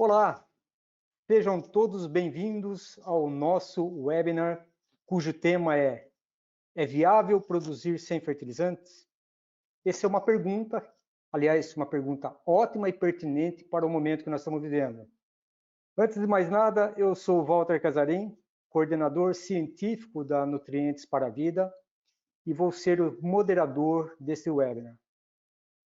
Olá, sejam todos bem-vindos ao nosso webinar, cujo tema é viável produzir sem fertilizantes? Essa é uma pergunta, aliás, uma pergunta ótima e pertinente para o momento que nós estamos vivendo. Antes de mais nada, eu sou o Walter Casarim, coordenador científico da Nutrientes para a Vida, e vou ser o moderador desse webinar.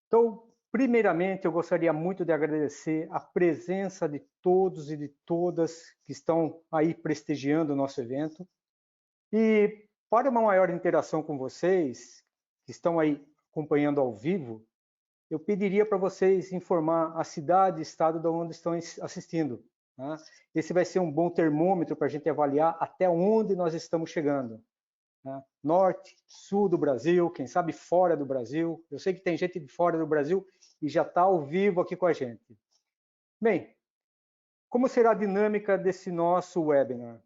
Então, primeiramente, eu gostaria muito de agradecer a presença de todos e de todas que estão aí prestigiando o nosso evento. E para uma maior interação com vocês, que estão aí acompanhando ao vivo, eu pediria para vocês informar a cidade e estado de onde estão assistindo. Né? Esse vai ser um bom termômetro para a gente avaliar até onde nós estamos chegando. Né? Norte, sul do Brasil, quem sabe fora do Brasil. Eu sei que tem gente de fora do Brasil e já está ao vivo aqui com a gente. Bem, como será a dinâmica desse nosso webinar?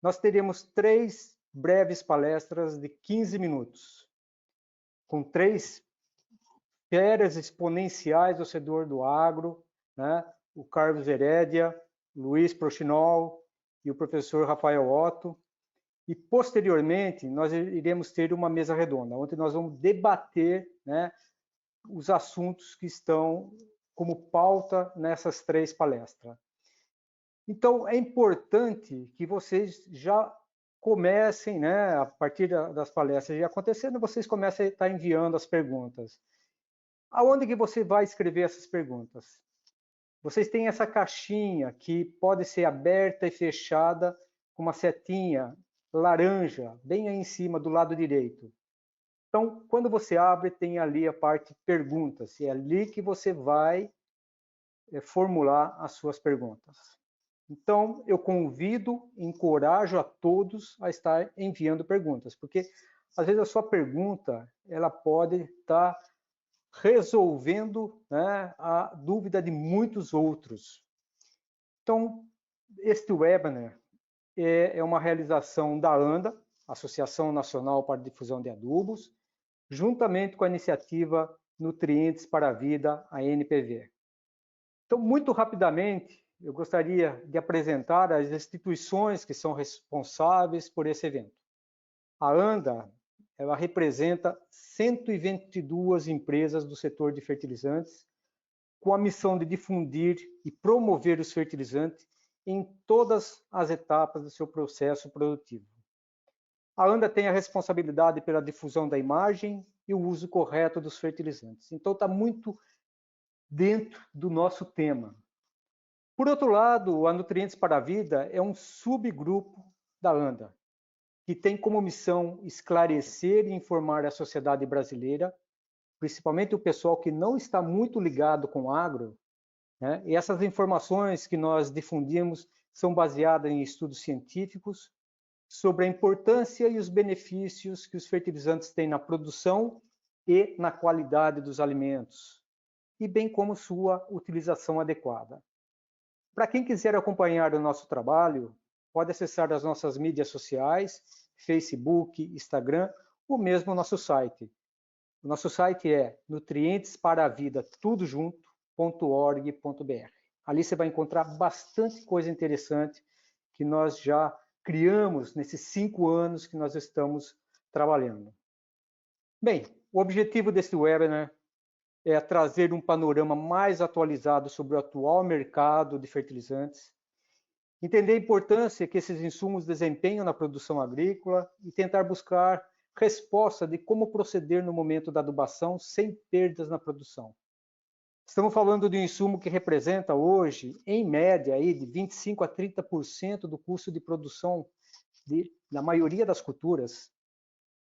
Nós teremos 3 breves palestras de 15 minutos, com 3 feras exponenciais do setor do agro, né? O Carlos Herédia, Luiz Prochinol e o professor Rafael Otto. E, posteriormente, nós iremos ter uma mesa redonda, onde nós vamos debater, né, os assuntos que estão como pauta nessas 3 palestras. Então, é importante que vocês já comecem, né, a partir das palestras já acontecendo, vocês comecem a estar enviando as perguntas. Aonde que você vai escrever essas perguntas? Vocês têm essa caixinha que pode ser aberta e fechada com uma setinha laranja, bem aí em cima, do lado direito. Então, quando você abre, tem ali a parte perguntas, e é ali que você vai formular as suas perguntas. Então, eu convido, encorajo a todos a estar enviando perguntas, porque às vezes a sua pergunta ela pode estar resolvendo, né, a dúvida de muitos outros. Então, este webinar é uma realização da ANDA, Associação Nacional para a Difusão de Adubos, juntamente com a iniciativa Nutrientes para a Vida, a NPV. Então, muito rapidamente, eu gostaria de apresentar as instituições que são responsáveis por esse evento. A ANDA, ela representa 122 empresas do setor de fertilizantes, com a missão de difundir e promover os fertilizantes em todas as etapas do seu processo produtivo. A ANDA tem a responsabilidade pela difusão da imagem e o uso correto dos fertilizantes. Então, está muito dentro do nosso tema. Por outro lado, a Nutrientes para a Vida é um subgrupo da ANDA, que tem como missão esclarecer e informar a sociedade brasileira, principalmente o pessoal que não está muito ligado com o agro, né? E essas informações que nós difundimos são baseadas em estudos científicos sobre a importância e os benefícios que os fertilizantes têm na produção e na qualidade dos alimentos, e bem como sua utilização adequada. Para quem quiser acompanhar o nosso trabalho, pode acessar as nossas mídias sociais, Facebook, Instagram, ou mesmo o nosso site. O nosso site é nutrientesparavidatudo.org.br. Ali você vai encontrar bastante coisa interessante que nós já criamos nesses 5 anos que nós estamos trabalhando. Bem, o objetivo desse webinar é trazer um panorama mais atualizado sobre o atual mercado de fertilizantes, entender a importância que esses insumos desempenham na produção agrícola e tentar buscar resposta de como proceder no momento da adubação sem perdas na produção. Estamos falando de um insumo que representa hoje, em média, aí, de 25% a 30% do custo de produção na maioria das culturas.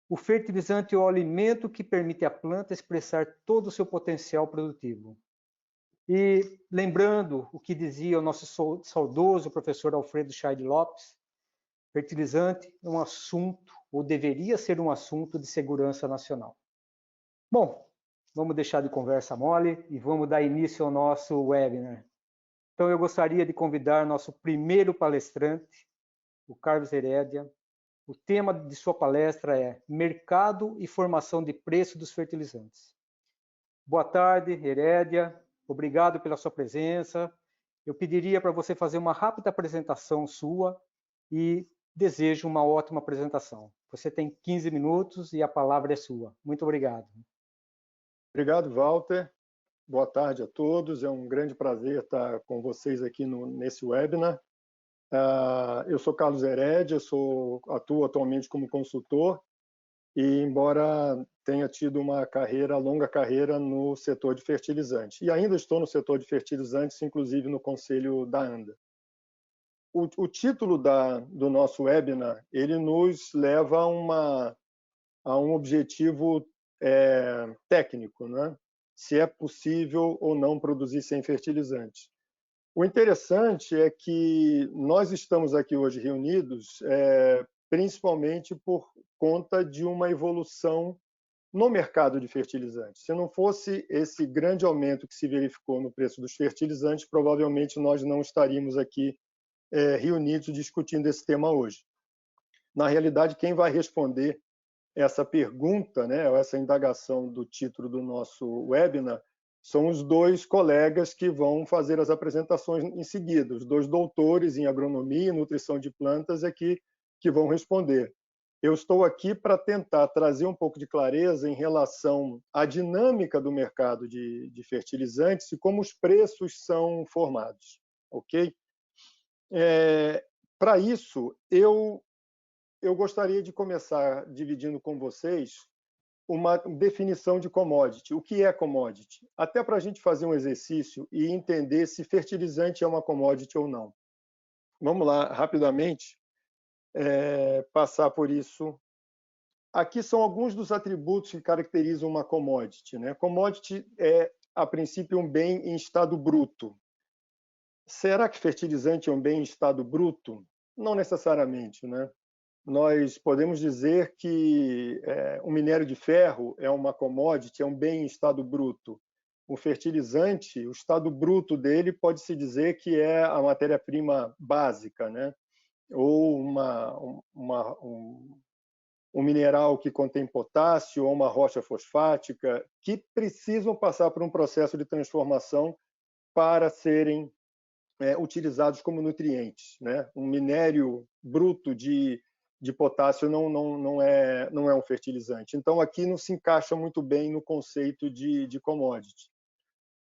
O fertilizante é o alimento que permite à planta expressar todo o seu potencial produtivo. E lembrando o que dizia o nosso saudoso professor Alfredo Scheid Lopes, fertilizante é um assunto, ou deveria ser um assunto, de segurança nacional. Bom, vamos deixar de conversa mole e vamos dar início ao nosso webinar. Então, eu gostaria de convidar nosso primeiro palestrante, o Carlos Herédia. O tema de sua palestra é Mercado e Formação de Preço dos Fertilizantes. Boa tarde, Herédia. Obrigado pela sua presença. eu pediria para você fazer uma rápida apresentação sua e desejo uma ótima apresentação. Você tem 15 minutos e a palavra é sua. Muito obrigado. Obrigado, Walter. Boa tarde a todos. É um grande prazer estar com vocês aqui nesse webinar. Eu sou Carlos Heredia, atuo atualmente como consultor e, embora tenha tido uma longa carreira no setor de fertilizantes, e ainda estou no setor de fertilizantes, inclusive no conselho da ANDA. O título do nosso webinar, ele nos leva a um objetivo técnico, né? Se é possível ou não produzir sem fertilizantes. O interessante é que nós estamos aqui hoje reunidos principalmente por conta de uma evolução no mercado de fertilizantes. Se não fosse esse grande aumento que se verificou no preço dos fertilizantes, provavelmente nós não estaríamos aqui reunidos discutindo esse tema hoje. Na realidade, quem vai responder essa pergunta, né, ou essa indagação do título do nosso webinar, são os dois colegas que vão fazer as apresentações em seguida. Os dois doutores em agronomia e nutrição de plantas é que vão responder. Eu estou aqui para tentar trazer um pouco de clareza em relação à dinâmica do mercado de fertilizantes e como os preços são formados, ok? Para isso, eu gostaria de começar dividindo com vocês uma definição de commodity. O que é commodity? Até para a gente fazer um exercício e entender se fertilizante é uma commodity ou não. Vamos lá, rapidamente, passar por isso. Aqui são alguns dos atributos que caracterizam uma commodity, né? Commodity é, a princípio, um bem em estado bruto. Será que fertilizante é um bem em estado bruto? Não necessariamente, né? Nós podemos dizer que o minério de ferro é uma commodity, é um bem em estado bruto. O fertilizante, o estado bruto dele pode-se dizer que é a matéria-prima básica, né? Ou um mineral que contém potássio ou uma rocha fosfática que precisam passar por um processo de transformação para serem utilizados como nutrientes, né? Um minério bruto de potássio não é um fertilizante. Então, aqui não se encaixa muito bem no conceito de commodity.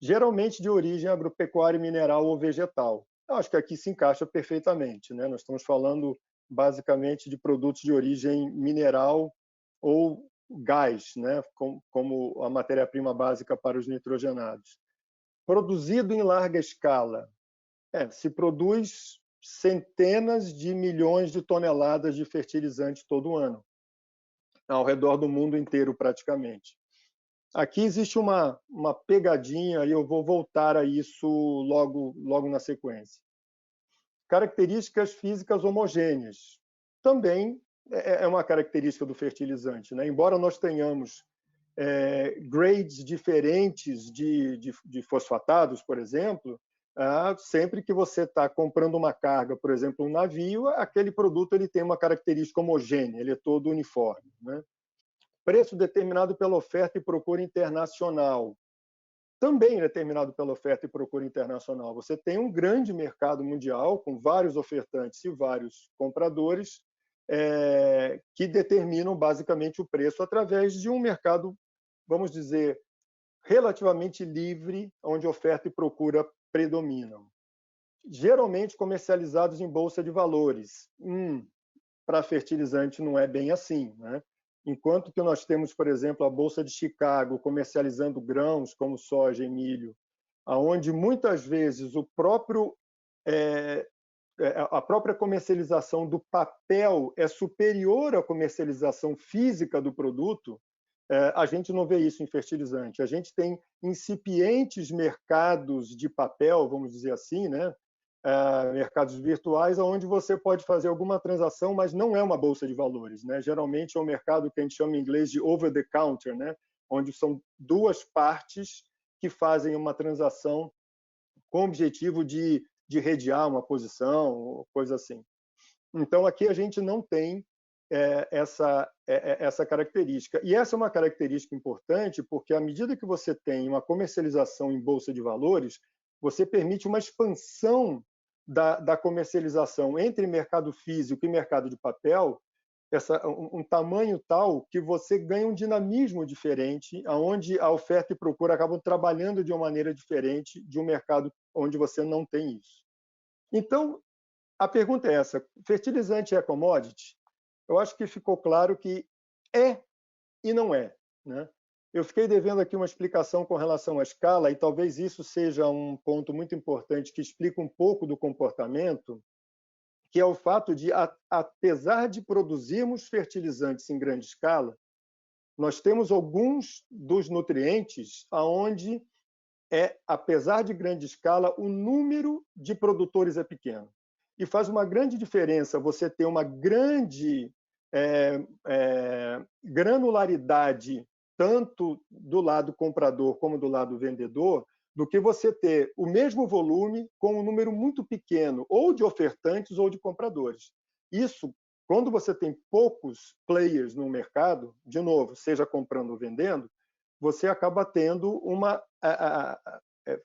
Geralmente de origem agropecuária, mineral ou vegetal. Eu acho que aqui se encaixa perfeitamente, né? Nós estamos falando basicamente de produtos de origem mineral ou gás, né? Como a matéria-prima básica para os nitrogenados. Produzido em larga escala. Se produz centenas de milhões de toneladas de fertilizantes todo ano, ao redor do mundo inteiro praticamente. Aqui existe uma pegadinha e eu vou voltar a isso logo na sequência. Características físicas homogêneas. Também é uma característica do fertilizante, né? Embora nós tenhamos grades diferentes de fosfatados, por exemplo, sempre que você está comprando uma carga, por exemplo, um navio, aquele produto ele tem uma característica homogênea, ele é todo uniforme, né? Preço determinado pela oferta e procura internacional. Também é determinado pela oferta e procura internacional. Você tem um grande mercado mundial com vários ofertantes e vários compradores que determinam basicamente o preço através de um mercado, vamos dizer, relativamente livre, onde oferta e procura predominam. Geralmente comercializados em bolsa de valores. Para fertilizante não é bem assim, né? Enquanto que nós temos, por exemplo, a Bolsa de Chicago comercializando grãos como soja e milho, aonde muitas vezes a própria comercialização do papel é superior à comercialização física do produto, a gente não vê isso em fertilizante. A gente tem incipientes mercados de papel, vamos dizer assim, né? Mercados virtuais, onde você pode fazer alguma transação, mas não é uma bolsa de valores, né? Geralmente é um mercado que a gente chama em inglês de over the counter, né? Onde são duas partes que fazem uma transação com o objetivo de redear uma posição, coisa assim. Então, aqui a gente não tem essa característica. E essa é uma característica importante porque, à medida que você tem uma comercialização em bolsa de valores, você permite uma expansão da comercialização entre mercado físico e mercado de papel, um tamanho tal que você ganha um dinamismo diferente, onde a oferta e procura acabam trabalhando de uma maneira diferente de um mercado onde você não tem isso. Então, a pergunta é essa: fertilizante é commodity? Eu acho que ficou claro que é e não é, né? Eu fiquei devendo aqui uma explicação com relação à escala, e talvez isso seja um ponto muito importante que explica um pouco do comportamento, que é o fato de, apesar de produzirmos fertilizantes em grande escala, nós temos alguns dos nutrientes onde, apesar de grande escala, o número de produtores é pequeno. E faz uma grande diferença você ter uma grande granularidade, tanto do lado comprador como do lado vendedor, do que você ter o mesmo volume com um número muito pequeno, ou de ofertantes ou de compradores. Isso, quando você tem poucos players no mercado, de novo, seja comprando ou vendendo, você acaba tendo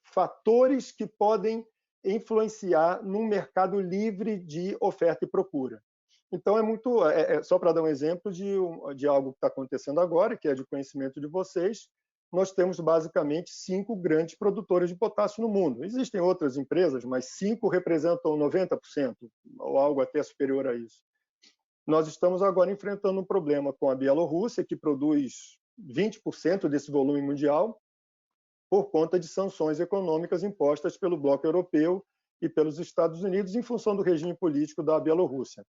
fatores que podem influenciar num mercado livre de oferta e procura. Então, só para dar um exemplo de algo que está acontecendo agora, que é de conhecimento de vocês, nós temos basicamente 5 grandes produtores de potássio no mundo. Existem outras empresas, mas 5 representam 90%, ou algo até superior a isso. Nós estamos agora enfrentando um problema com a Bielorrússia, que produz 20% desse volume mundial, por conta de sanções econômicas impostas pelo bloco europeu e pelos Estados Unidos em função do regime político da Bielorrússia.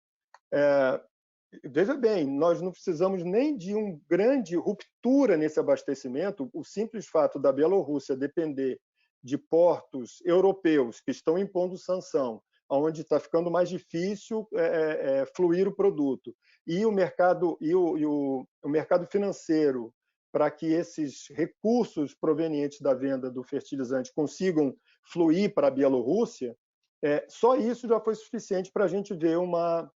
Veja bem, nós não precisamos nem de uma grande ruptura nesse abastecimento. O simples fato da Bielorrússia depender de portos europeus que estão impondo sanção, onde está ficando mais difícil fluir o produto, e o mercado financeiro, para que esses recursos provenientes da venda do fertilizante consigam fluir para a Bielorrússia, só isso já foi suficiente para a gente ver uma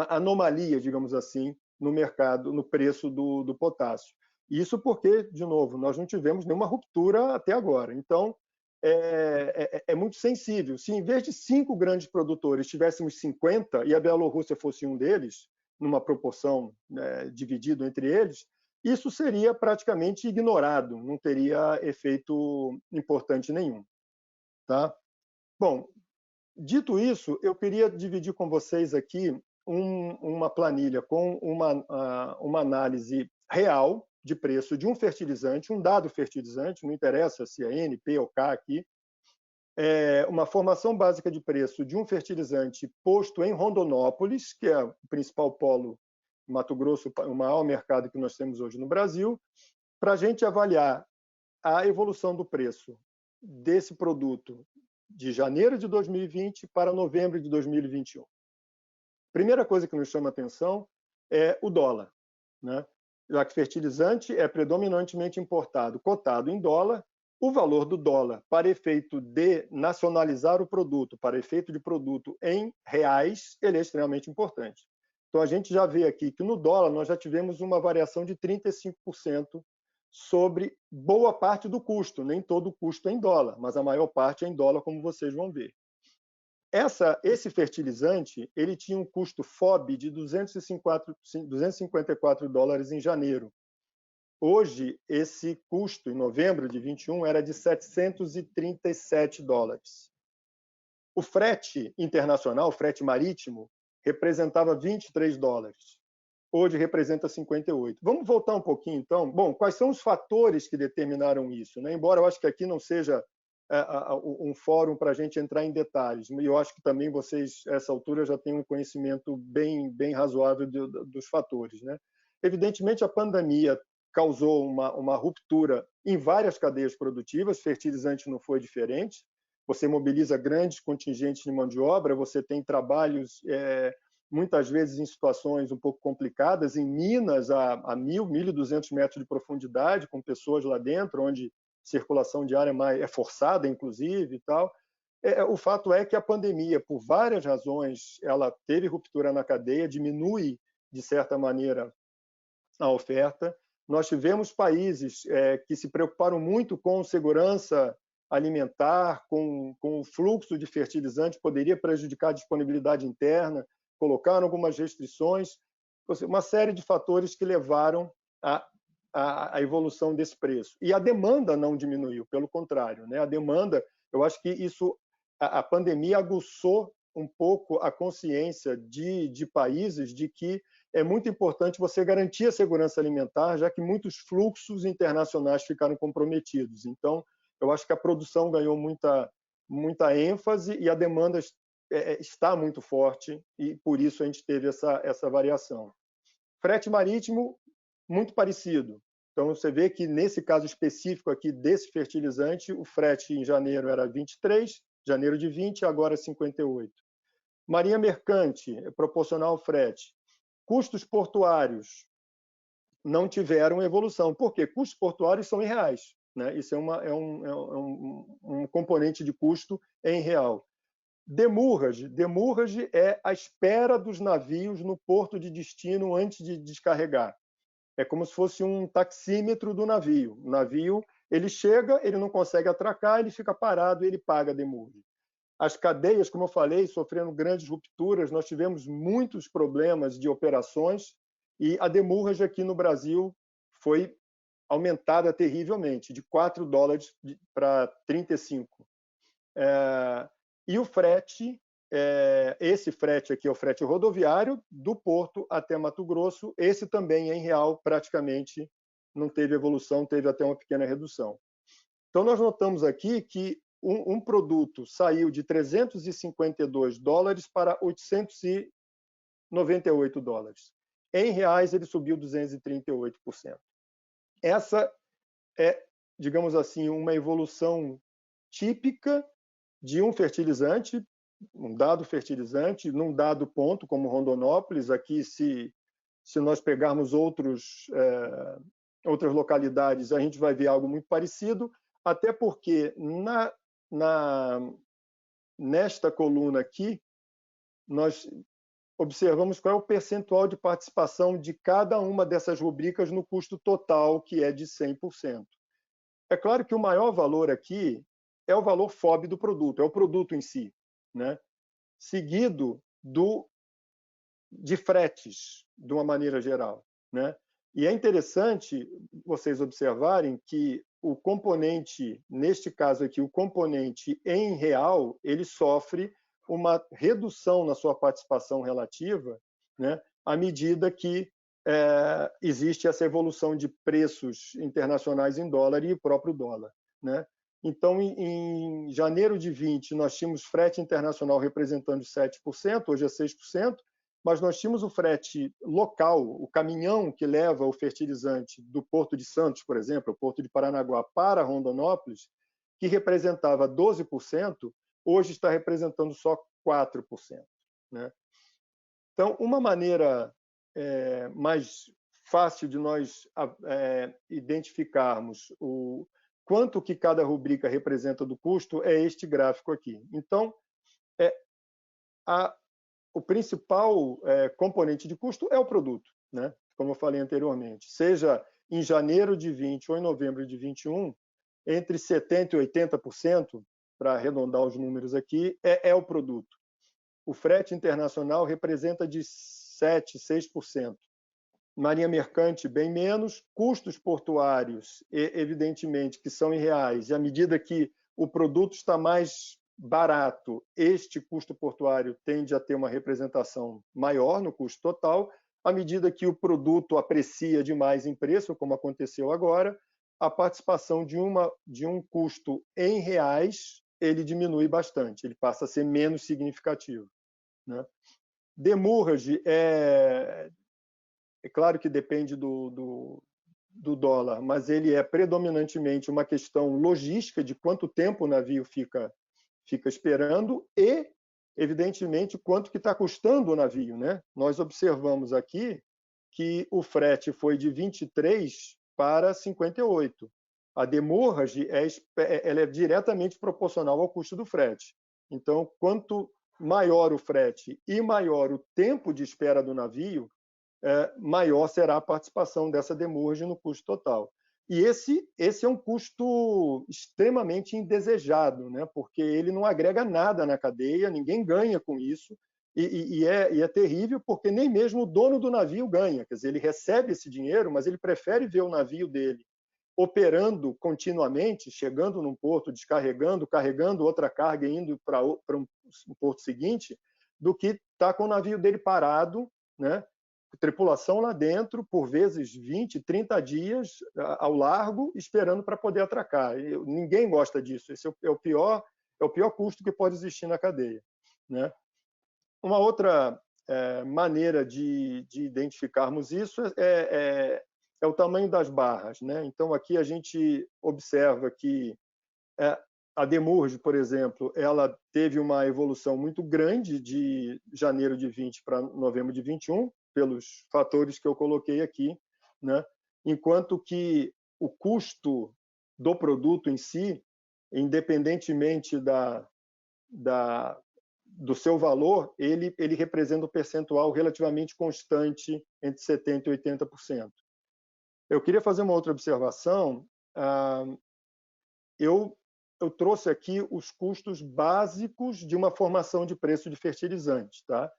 anomalia, digamos assim, no mercado, no preço do potássio. Isso porque, de novo, nós não tivemos nenhuma ruptura até agora. Então, é muito sensível. Se em vez de 5 grandes produtores tivéssemos 50 e a Bielorrússia fosse um deles, numa proporção dividido entre eles, isso seria praticamente ignorado, não teria efeito importante nenhum. Tá? Bom, dito isso, eu queria dividir com vocês aqui uma planilha com uma análise real de preço de um fertilizante, um dado fertilizante, não interessa se é N, P ou K aqui, uma formação básica de preço de um fertilizante posto em Rondonópolis, que é o principal polo Mato Grosso, o maior mercado que nós temos hoje no Brasil, para a gente avaliar a evolução do preço desse produto de janeiro de 2020 para novembro de 2021. Primeira coisa que nos chama a atenção é o dólar, né? Já que fertilizante é predominantemente importado, cotado em dólar, o valor do dólar para efeito de nacionalizar o produto, para efeito de produto em reais, ele é extremamente importante. Então, a gente já vê aqui que no dólar nós já tivemos uma variação de 35% sobre boa parte do custo. Nem todo o custo é em dólar, mas a maior parte é em dólar, como vocês vão ver. Esse fertilizante ele tinha um custo FOB de $254 em janeiro. Hoje, esse custo, em novembro de 21, era de $737. O frete internacional, o frete marítimo, representava $23. Hoje representa 58. Vamos voltar um pouquinho, então. Bom, quais são os fatores que determinaram isso, né? Embora eu acho que aqui não seja um fórum para a gente entrar em detalhes, e eu acho que também vocês, a essa altura, já têm um conhecimento bem razoável dos fatores, né? Evidentemente, a pandemia causou uma ruptura em várias cadeias produtivas, fertilizante não foi diferente. Você mobiliza grandes contingentes de mão de obra, você tem trabalhos muitas vezes em situações um pouco complicadas, em minas a 1.000, 1.200 metros de profundidade, com pessoas lá dentro, onde circulação diária é forçada, inclusive, e tal. O fato é que a pandemia, por várias razões, ela teve ruptura na cadeia, diminui, de certa maneira, a oferta. Nós tivemos países que se preocuparam muito com segurança alimentar, com o fluxo de fertilizante, poderia prejudicar a disponibilidade interna, colocaram algumas restrições, uma série de fatores que levaram à evolução desse preço. E a demanda não diminuiu, pelo contrário, né? A demanda, eu acho que a pandemia aguçou um pouco a consciência de países de que é muito importante você garantir a segurança alimentar, já que muitos fluxos internacionais ficaram comprometidos. Então, eu acho que a produção ganhou muita ênfase e a demanda está muito forte, e por isso a gente teve essa variação. Frete marítimo, muito parecido. Então, você vê que, nesse caso específico aqui desse fertilizante, o frete em janeiro era 23, janeiro de 20, agora 58. Marinha mercante, proporcional ao frete. Custos portuários não tiveram evolução. Por quê? Custos portuários são em reais, né? Isso é um componente de custo em real. Demurrage é a espera dos navios no porto de destino antes de descarregar. É como se fosse um taxímetro do navio. O navio, ele chega, ele não consegue atracar, ele fica parado e ele paga a demurrage. As cadeias, como eu falei, sofrendo grandes rupturas, nós tivemos muitos problemas de operações e a demurrage aqui no Brasil foi aumentada terrivelmente, de $4 para 35. E o frete, esse frete aqui é o frete rodoviário do Porto até Mato Grosso, esse também em real praticamente não teve evolução, teve até uma pequena redução. Então nós notamos aqui que um produto saiu de $352 para $898. Em reais, ele subiu 238%. Essa é, digamos assim, uma evolução típica de um fertilizante, um dado fertilizante, num dado ponto, como Rondonópolis. Aqui, se nós pegarmos outras localidades, a gente vai ver algo muito parecido, até porque nesta coluna aqui, nós observamos qual é o percentual de participação de cada uma dessas rubricas no custo total, que é de 100%. É claro que o maior valor aqui é o valor FOB do produto, é o produto em si, né? Seguido de fretes, de uma maneira geral, né? E é interessante vocês observarem que o componente, neste caso aqui, o componente em real, ele sofre uma redução na sua participação relativa, né, à medida que existe essa evolução de preços internacionais em dólar e o próprio dólar, né? Então, em janeiro de 20, nós tínhamos frete internacional representando 7%, hoje é 6%, mas nós tínhamos o frete local, o caminhão que leva o fertilizante do Porto de Santos, por exemplo, o Porto de Paranaguá para Rondonópolis, que representava 12%, hoje está representando só 4%, né? Então, uma maneira mais fácil de nós identificarmos o quanto que cada rubrica representa do custo é este gráfico aqui. Então, o principal componente de custo é o produto, né? Como eu falei anteriormente. Seja em janeiro de 20 ou em novembro de 21, entre 70% e 80%, para arredondar os números aqui, é o produto. O frete internacional representa de 7%, 6%. Marinha mercante, bem menos. Custos portuários, evidentemente, que são em reais. E à medida que o produto está mais barato, este custo portuário tende a ter uma representação maior no custo total. À medida que o produto aprecia demais em preço, como aconteceu agora, a participação de um custo em reais, ele diminui bastante, ele passa a ser menos significativo, né? Demurrage é claro que depende do dólar, mas ele é predominantemente uma questão logística de quanto tempo o navio fica esperando e, evidentemente, quanto que está custando o navio, né? Nós observamos aqui que o frete foi de 23 para 58. A demurrage ela é diretamente proporcional ao custo do frete. Então, quanto maior o frete e maior o tempo de espera do navio, maior será a participação dessa demurrage no custo total. E esse é um custo extremamente indesejado, né? Porque ele não agrega nada na cadeia, ninguém ganha com isso, e é terrível porque nem mesmo o dono do navio ganha. Quer dizer, ele recebe esse dinheiro, mas ele prefere ver o navio dele operando continuamente, chegando num porto, descarregando, carregando outra carga e indo para um porto seguinte, do que estar com o navio dele parado, né? Tripulação lá dentro, por vezes 20, 30 dias ao largo, esperando para poder atracar. Ninguém gosta disso. Esse é o pior custo que pode existir na cadeia, né? Uma outra maneira de identificarmos isso é o tamanho das barras, né? Então, aqui a gente observa que a Demurge, por exemplo, ela teve uma evolução muito grande de janeiro de 20 para novembro de 21, pelos fatores que eu coloquei aqui, né? Enquanto que o custo do produto em si, independentemente do seu valor, ele representa um percentual relativamente constante entre 70% e 80%. Eu queria fazer uma outra observação. Eu trouxe aqui os custos básicos de uma formação de preço de fertilizantes, tá?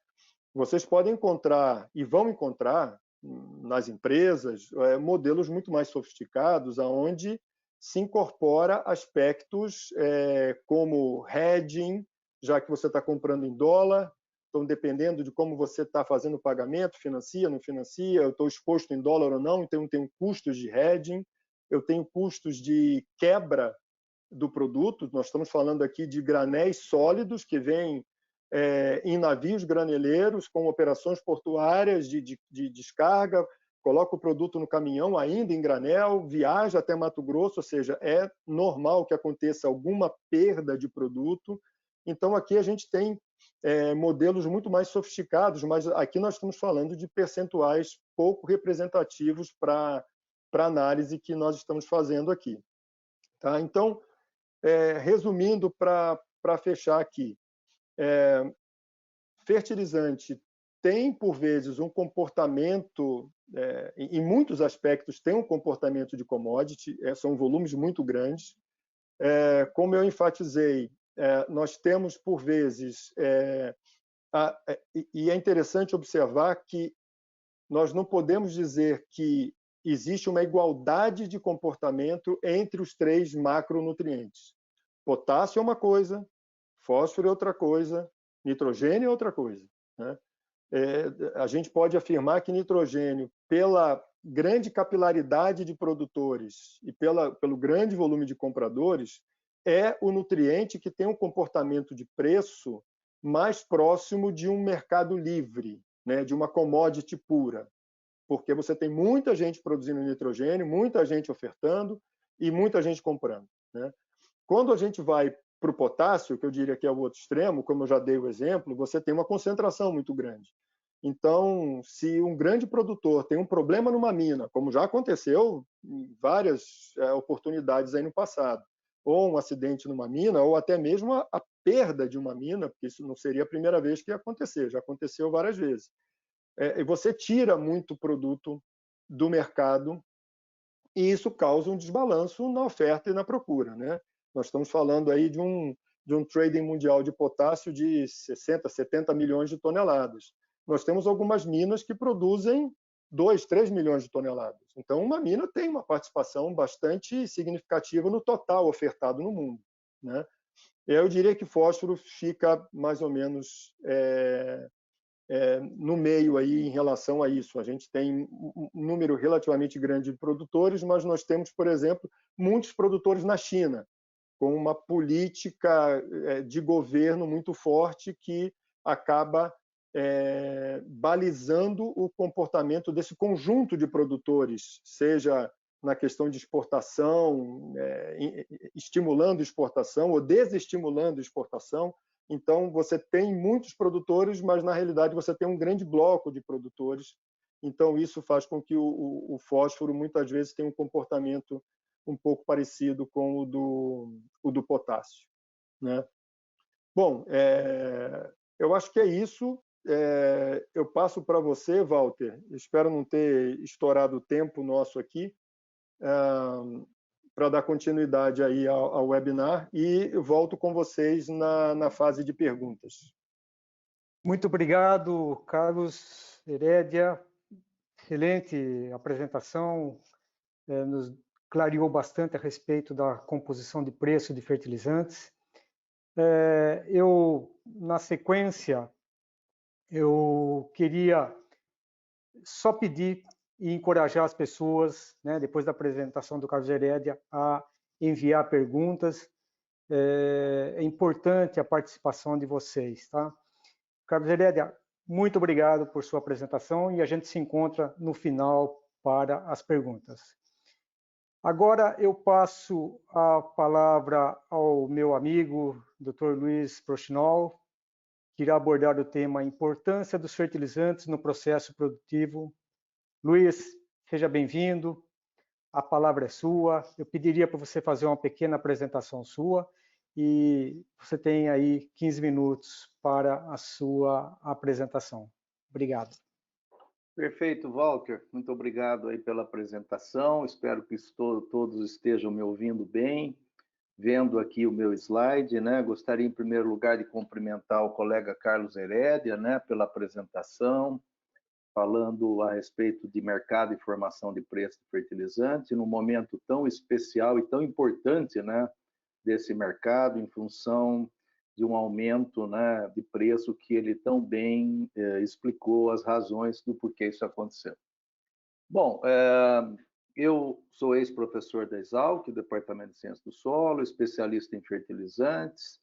Vocês podem encontrar, e vão encontrar nas empresas, modelos muito mais sofisticados, aonde se incorpora aspectos como hedging, já que você está comprando em dólar, então, dependendo de como você está fazendo o pagamento, financia, não financia, eu estou exposto em dólar ou não, então eu tenho custos de hedging, eu tenho custos de quebra do produto. Nós estamos falando aqui de granéis sólidos que vêm em navios graneleiros com operações portuárias de descarga, coloca o produto no caminhão ainda em granel, viaja até Mato Grosso, ou seja, é normal que aconteça alguma perda de produto. Então, aqui a gente tem modelos muito mais sofisticados, mas aqui nós estamos falando de percentuais pouco representativos para a análise que nós estamos fazendo aqui. Tá? Então, resumindo, para fechar aqui, fertilizante tem, por vezes, um comportamento, em muitos aspectos, tem um comportamento de commodity, são volumes muito grandes. Como eu enfatizei, nós temos, por vezes, e é interessante observar que nós não podemos dizer que existe uma igualdade de comportamento entre os 3 macronutrientes. Potássio é uma coisa, fósforo é outra coisa, nitrogênio é outra coisa, né? A gente pode afirmar que nitrogênio, pela grande capilaridade de produtores e pelo grande volume de compradores, é o nutriente que tem um comportamento de preço mais próximo de um mercado livre, né, de uma commodity pura, porque você tem muita gente produzindo nitrogênio, muita gente ofertando e muita gente comprando, né? Quando a gente vai para o potássio, que eu diria que é o outro extremo, como eu já dei o exemplo, você tem uma concentração muito grande. Então, se um grande produtor tem um problema numa mina, como já aconteceu em várias oportunidades aí no passado, ou um acidente numa mina, ou até mesmo a perda de uma mina, porque isso não seria a primeira vez que ia acontecer, já aconteceu várias vezes. E você tira muito produto do mercado e isso causa um desbalanço na oferta e na procura, né? Nós estamos falando aí de um trading mundial de potássio de 60, 70 milhões de toneladas. Nós temos algumas minas que produzem 2, 3 milhões de toneladas. Então, uma mina tem uma participação bastante significativa no total ofertado no mundo, né? Eu diria que fósforo fica mais ou menos no meio aí em relação a isso. A gente tem um número relativamente grande de produtores, mas nós temos, por exemplo, muitos produtores na China, com uma política de governo muito forte que acaba balizando o comportamento desse conjunto de produtores, seja na questão de exportação, estimulando exportação ou desestimulando exportação. Então, você tem muitos produtores, mas, na realidade, você tem um grande bloco de produtores. Então, isso faz com que o fósforo, muitas vezes, tenha um comportamento um pouco parecido com o do potássio, né? Bom, eu acho que é isso. Eu passo para você, Walter. Espero não ter estourado o tempo nosso aqui. para dar continuidade aí ao webinar e eu volto com vocês na fase de perguntas. Muito obrigado, Carlos Herédia. Excelente apresentação, nos clareou bastante a respeito da composição de preço de fertilizantes. Na sequência, eu queria só pedir e encorajar as pessoas, né, depois da apresentação do Carlos Herédia, a enviar perguntas. É importante a participação de vocês, tá? Carlos Herédia, muito obrigado por sua apresentação e a gente se encontra no final para as perguntas. Agora eu passo a palavra ao meu amigo, Dr. Luiz Prochinol, que irá abordar o tema Importância dos fertilizantes no processo produtivo. Luiz, seja bem-vindo. A palavra é sua. Eu pediria para você fazer uma pequena apresentação sua e você tem aí 15 minutos para a sua apresentação. Obrigado. Perfeito, Walter. Muito obrigado aí pela apresentação. Espero que todos estejam me ouvindo bem, vendo aqui o meu slide, né? Gostaria, em primeiro lugar, de cumprimentar o colega Carlos Herédia, né, pela apresentação, falando a respeito de mercado e formação de preço de fertilizantes, num momento tão especial e tão importante, né, desse mercado, em função de um aumento, né, de preço que ele tão bem explicou as razões do porquê isso aconteceu. Bom, eu sou ex-professor da Exalc, Departamento de Ciências do Solo, especialista em fertilizantes,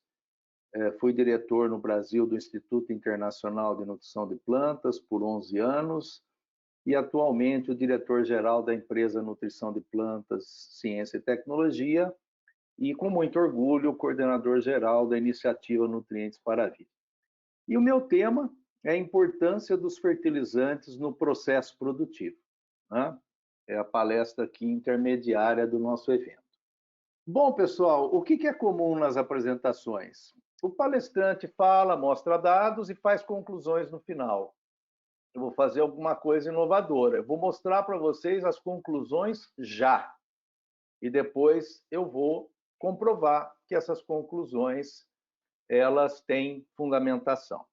fui diretor no Brasil do Instituto Internacional de Nutrição de Plantas por 11 anos e atualmente o diretor-geral da empresa Nutrição de Plantas, Ciência e Tecnologia, e, com muito orgulho, o coordenador-geral da iniciativa Nutrientes para a Vida. E o meu tema é a importância dos fertilizantes no processo produtivo, né? É a palestra aqui intermediária do nosso evento. Bom, pessoal, o que é comum nas apresentações? O palestrante fala, mostra dados e faz conclusões no final. Eu vou fazer alguma coisa inovadora. Eu vou mostrar para vocês as conclusões já. E depois eu vou comprovar que essas conclusões elas têm fundamentação.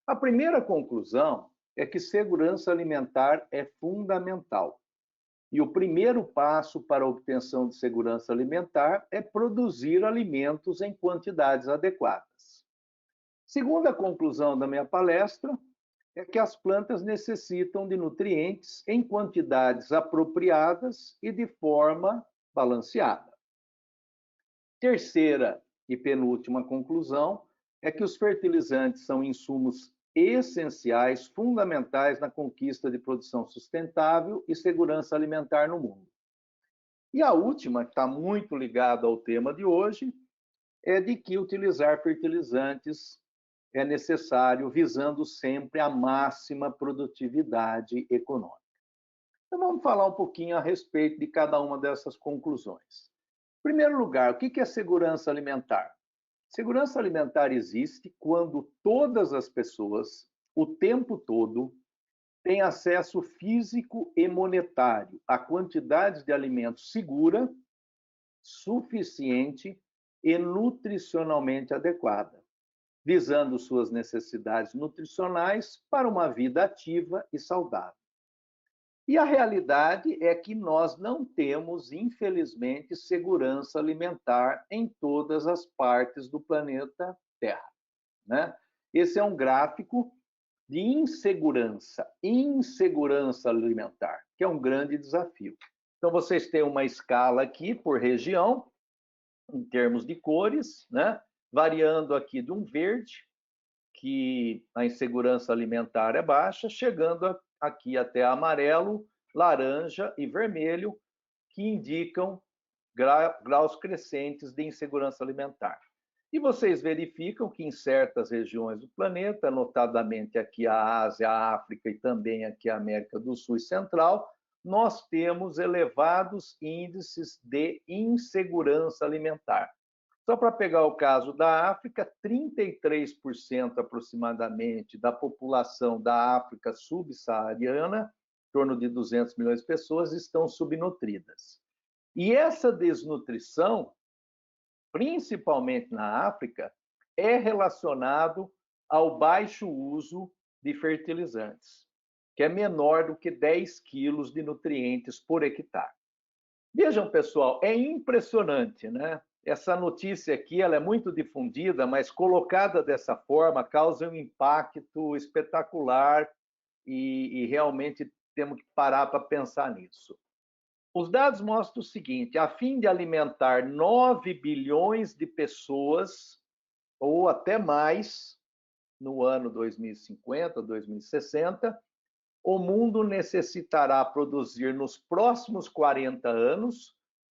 A primeira conclusão é que segurança alimentar é fundamental. E o primeiro passo para a obtenção de segurança alimentar é produzir alimentos em quantidades adequadas. Segunda conclusão da minha palestra é que as plantas necessitam de nutrientes em quantidades apropriadas e de forma balanceada. Terceira e penúltima conclusão é que os fertilizantes são insumos essenciais, fundamentais na conquista de produção sustentável e segurança alimentar no mundo. E a última, que está muito ligada ao tema de hoje, é de que utilizar fertilizantes é necessário, visando sempre a máxima produtividade econômica. Então, vamos falar um pouquinho a respeito de cada uma dessas conclusões. Em primeiro lugar, o que é segurança alimentar? Segurança alimentar existe quando todas as pessoas, o tempo todo, têm acesso físico e monetário a quantidades de alimento segura, suficiente e nutricionalmente adequada, visando suas necessidades nutricionais para uma vida ativa e saudável. E a realidade é que nós não temos, infelizmente, segurança alimentar em todas as partes do planeta Terra, né? Esse é um gráfico de insegurança alimentar, que é um grande desafio. Então, vocês têm uma escala aqui por região, em termos de cores, né? Variando aqui de um verde, que a insegurança alimentar é baixa, chegando aqui até amarelo, laranja e vermelho, que indicam graus crescentes de insegurança alimentar. E vocês verificam que em certas regiões do planeta, notadamente aqui a Ásia, a África e também aqui a América do Sul e Central, nós temos elevados índices de insegurança alimentar. Só para pegar o caso da África, 33% aproximadamente da população da África subsaariana, em torno de 200 milhões de pessoas, estão subnutridas. E essa desnutrição, principalmente na África, é relacionado ao baixo uso de fertilizantes, que é menor do que 10 quilos de nutrientes por hectare. Vejam, pessoal, é impressionante, né? Essa notícia aqui ela é muito difundida, mas colocada dessa forma causa um impacto espetacular e realmente temos que parar para pensar nisso. Os dados mostram o seguinte: a fim de alimentar 9 bilhões de pessoas, ou até mais, no ano 2050, 2060, o mundo necessitará produzir nos próximos 40 anos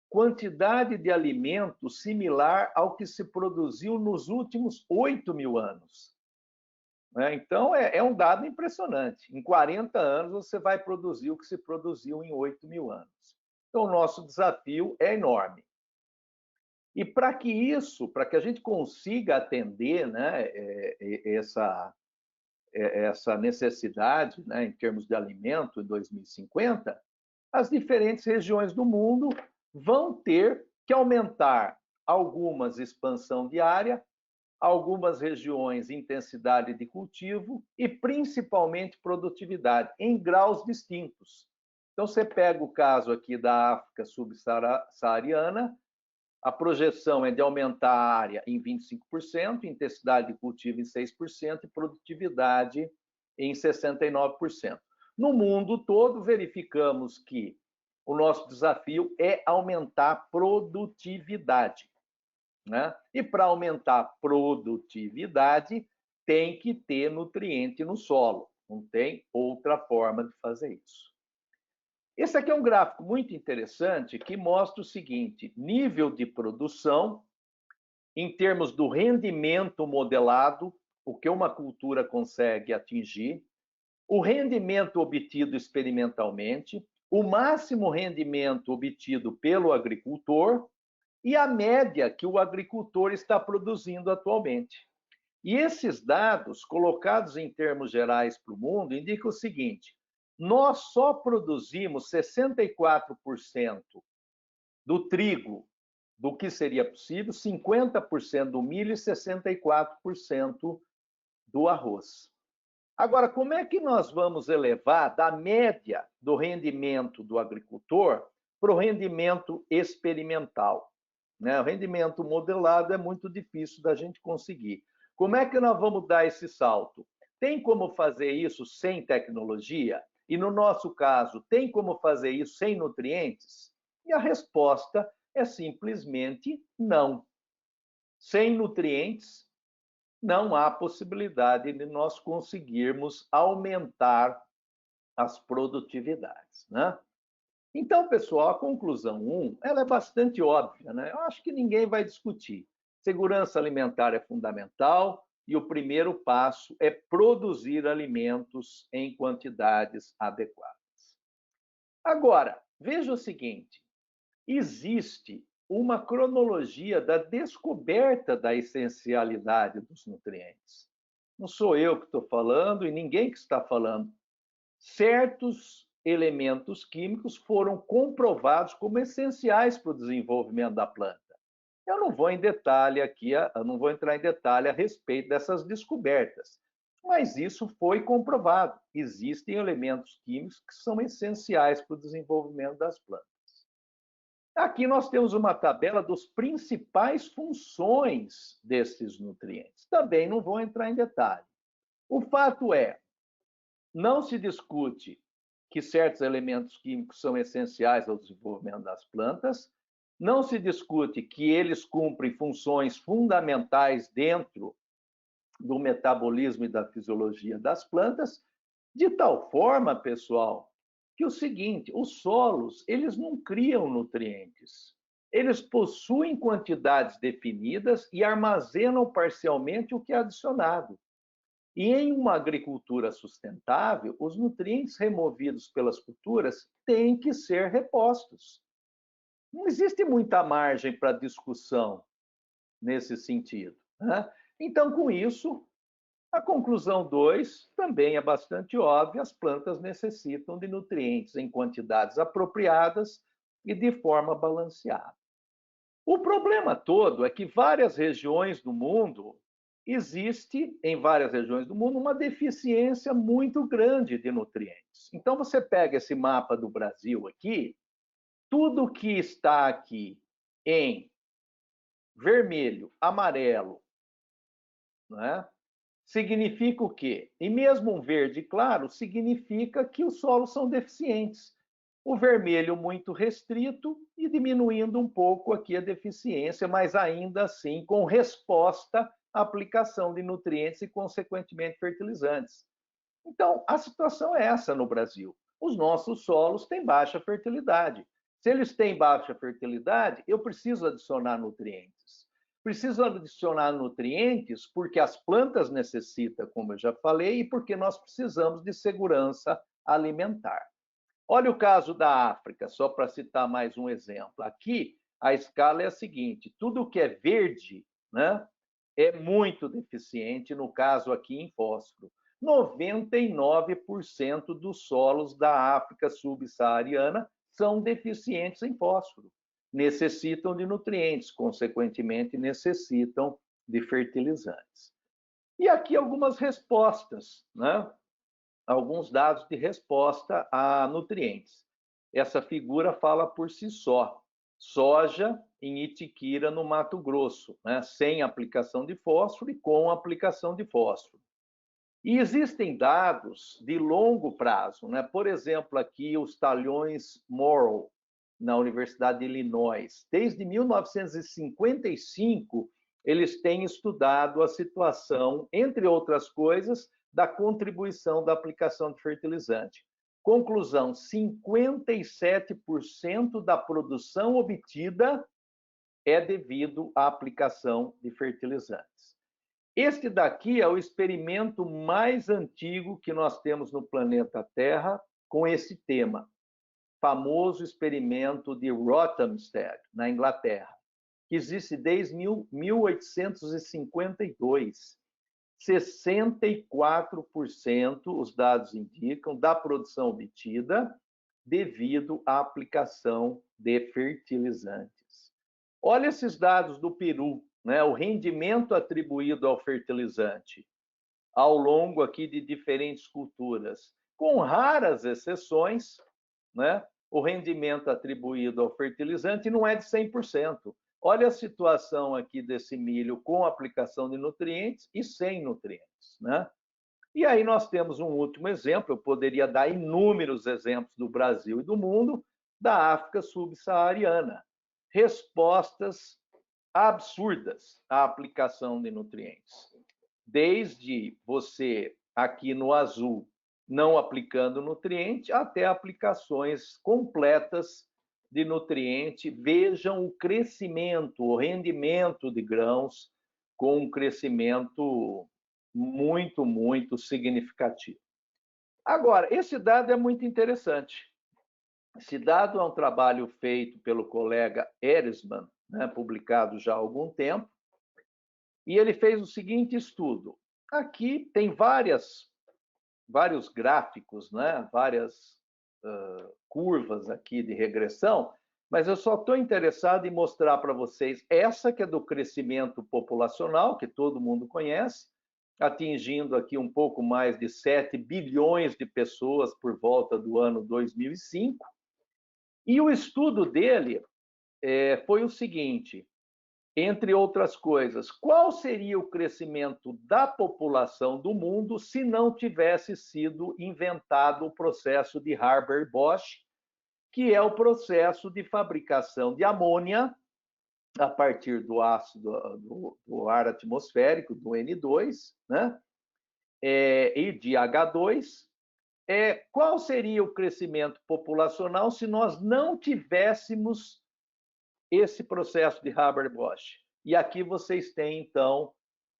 quantidade de alimento similar ao que se produziu nos últimos 8.000 anos. Então, é um dado impressionante. Em 40 anos, você vai produzir o que se produziu em 8.000 anos. Então, o nosso desafio é enorme. E para que a gente consiga atender, né, essa necessidade, né, em termos de alimento em 2050, as diferentes regiões do mundo vão ter que aumentar algumas expansão de área, algumas regiões intensidade de cultivo e principalmente produtividade, em graus distintos. Então, você pega o caso aqui da África subsaariana, a projeção é de aumentar a área em 25%, intensidade de cultivo em 6% e produtividade em 69%. No mundo todo, verificamos que o nosso desafio é aumentar a produtividade, né? E para aumentar a produtividade, tem que ter nutriente no solo. Não tem outra forma de fazer isso. Esse aqui é um gráfico muito interessante que mostra o seguinte: nível de produção em termos do rendimento modelado, o que uma cultura consegue atingir, o rendimento obtido experimentalmente, o máximo rendimento obtido pelo agricultor e a média que o agricultor está produzindo atualmente. E esses dados, colocados em termos gerais para o mundo, indicam o seguinte: nós só produzimos 64% do trigo do que seria possível, 50% do milho e 64% do arroz. Agora, como é que nós vamos elevar da média do rendimento do agricultor para o rendimento experimental? O rendimento modelado é muito difícil da gente conseguir. Como é que nós vamos dar esse salto? Tem como fazer isso sem tecnologia? E no nosso caso, tem como fazer isso sem nutrientes? E a resposta é simplesmente não. Sem nutrientes, não há possibilidade de nós conseguirmos aumentar as produtividades, né? Então, pessoal, a conclusão 1, ela é bastante óbvia, né? Eu acho que ninguém vai discutir. Segurança alimentar é fundamental e o primeiro passo é produzir alimentos em quantidades adequadas. Agora, veja o seguinte: existe uma cronologia da descoberta da essencialidade dos nutrientes. Não sou eu que estou falando e ninguém que está falando. Certos elementos químicos foram comprovados como essenciais para o desenvolvimento da planta. Eu não vou em detalhe aqui, eu não vou entrar em detalhe a respeito dessas descobertas, mas isso foi comprovado. Existem elementos químicos que são essenciais para o desenvolvimento das plantas. Aqui nós temos uma tabela dos principais funções desses nutrientes. Também não vou entrar em detalhe. O fato é, não se discute que certos elementos químicos são essenciais ao desenvolvimento das plantas, não se discute que eles cumprem funções fundamentais dentro do metabolismo e da fisiologia das plantas, de tal forma, pessoal, que o seguinte: os solos, eles não criam nutrientes. Eles possuem quantidades definidas e armazenam parcialmente o que é adicionado. E em uma agricultura sustentável, os nutrientes removidos pelas culturas têm que ser repostos. Não existe muita margem para discussão nesse sentido, né? Então, com isso, a conclusão 2 também é bastante óbvia: as plantas necessitam de nutrientes em quantidades apropriadas e de forma balanceada. O problema todo é que várias regiões do mundo existe em várias regiões do mundo uma deficiência muito grande de nutrientes. Então você pega esse mapa do Brasil aqui, tudo que está aqui em vermelho, amarelo, né? Significa o quê? E mesmo um verde claro significa que os solos são deficientes. O vermelho muito restrito e diminuindo um pouco aqui a deficiência, mas ainda assim com resposta à aplicação de nutrientes e, consequentemente, fertilizantes. Então, a situação é essa no Brasil. Os nossos solos têm baixa fertilidade. Se eles têm baixa fertilidade, eu preciso adicionar nutrientes. Preciso adicionar nutrientes porque as plantas necessitam, como eu já falei, e porque nós precisamos de segurança alimentar. Olha o caso da África, só para citar mais um exemplo. Aqui, a escala é a seguinte: tudo que é verde, né, é muito deficiente, no caso aqui em fósforo. 99% dos solos da África subsaariana são deficientes em fósforo. Necessitam de nutrientes, consequentemente, necessitam de fertilizantes. E aqui algumas respostas, né? Alguns dados de resposta a nutrientes. Essa figura fala por si só. Soja em Itiquira, no Mato Grosso, né? Sem aplicação de fósforo e com aplicação de fósforo. E existem dados de longo prazo, né? Por exemplo, aqui os talhões Morrow, na Universidade de Illinois. Desde 1955, eles têm estudado a situação, entre outras coisas, da contribuição da aplicação de fertilizante. Conclusão: 57% da produção obtida é devido à aplicação de fertilizantes. Este daqui é o experimento mais antigo que nós temos no planeta Terra com esse tema. Famoso experimento de Rothamsted, na Inglaterra, que existe desde 1852. 64%, os dados indicam, da produção obtida devido à aplicação de fertilizantes. Olha esses dados do Peru, né? O rendimento atribuído ao fertilizante ao longo aqui de diferentes culturas, com raras exceções, né? O rendimento atribuído ao fertilizante não é de 100%. Olha a situação aqui desse milho com aplicação de nutrientes e sem nutrientes, né? E aí nós temos um último exemplo, eu poderia dar inúmeros exemplos do Brasil e do mundo, da África subsaariana. Respostas absurdas à aplicação de nutrientes. Desde você, aqui no azul, não aplicando nutriente, até aplicações completas de nutriente. Vejam o crescimento, o rendimento de grãos com um crescimento muito, muito significativo. Agora, esse dado é muito interessante. Esse dado é um trabalho feito pelo colega Erisman, né, publicado já há algum tempo, e ele fez o seguinte estudo. Aqui tem vários gráficos, né, várias curvas aqui de regressão, mas eu só estou interessado em mostrar para vocês essa que é do crescimento populacional, que todo mundo conhece, atingindo aqui um pouco mais de 7 bilhões de pessoas por volta do ano 2005. E o estudo dele foi o seguinte: entre outras coisas, qual seria o crescimento da população do mundo se não tivesse sido inventado o processo de Haber-Bosch, que é o processo de fabricação de amônia a partir do ácido do ar atmosférico, do N2, né? E de H2. Qual seria o crescimento populacional se nós não tivéssemos esse processo de Haber-Bosch? E aqui vocês têm, então,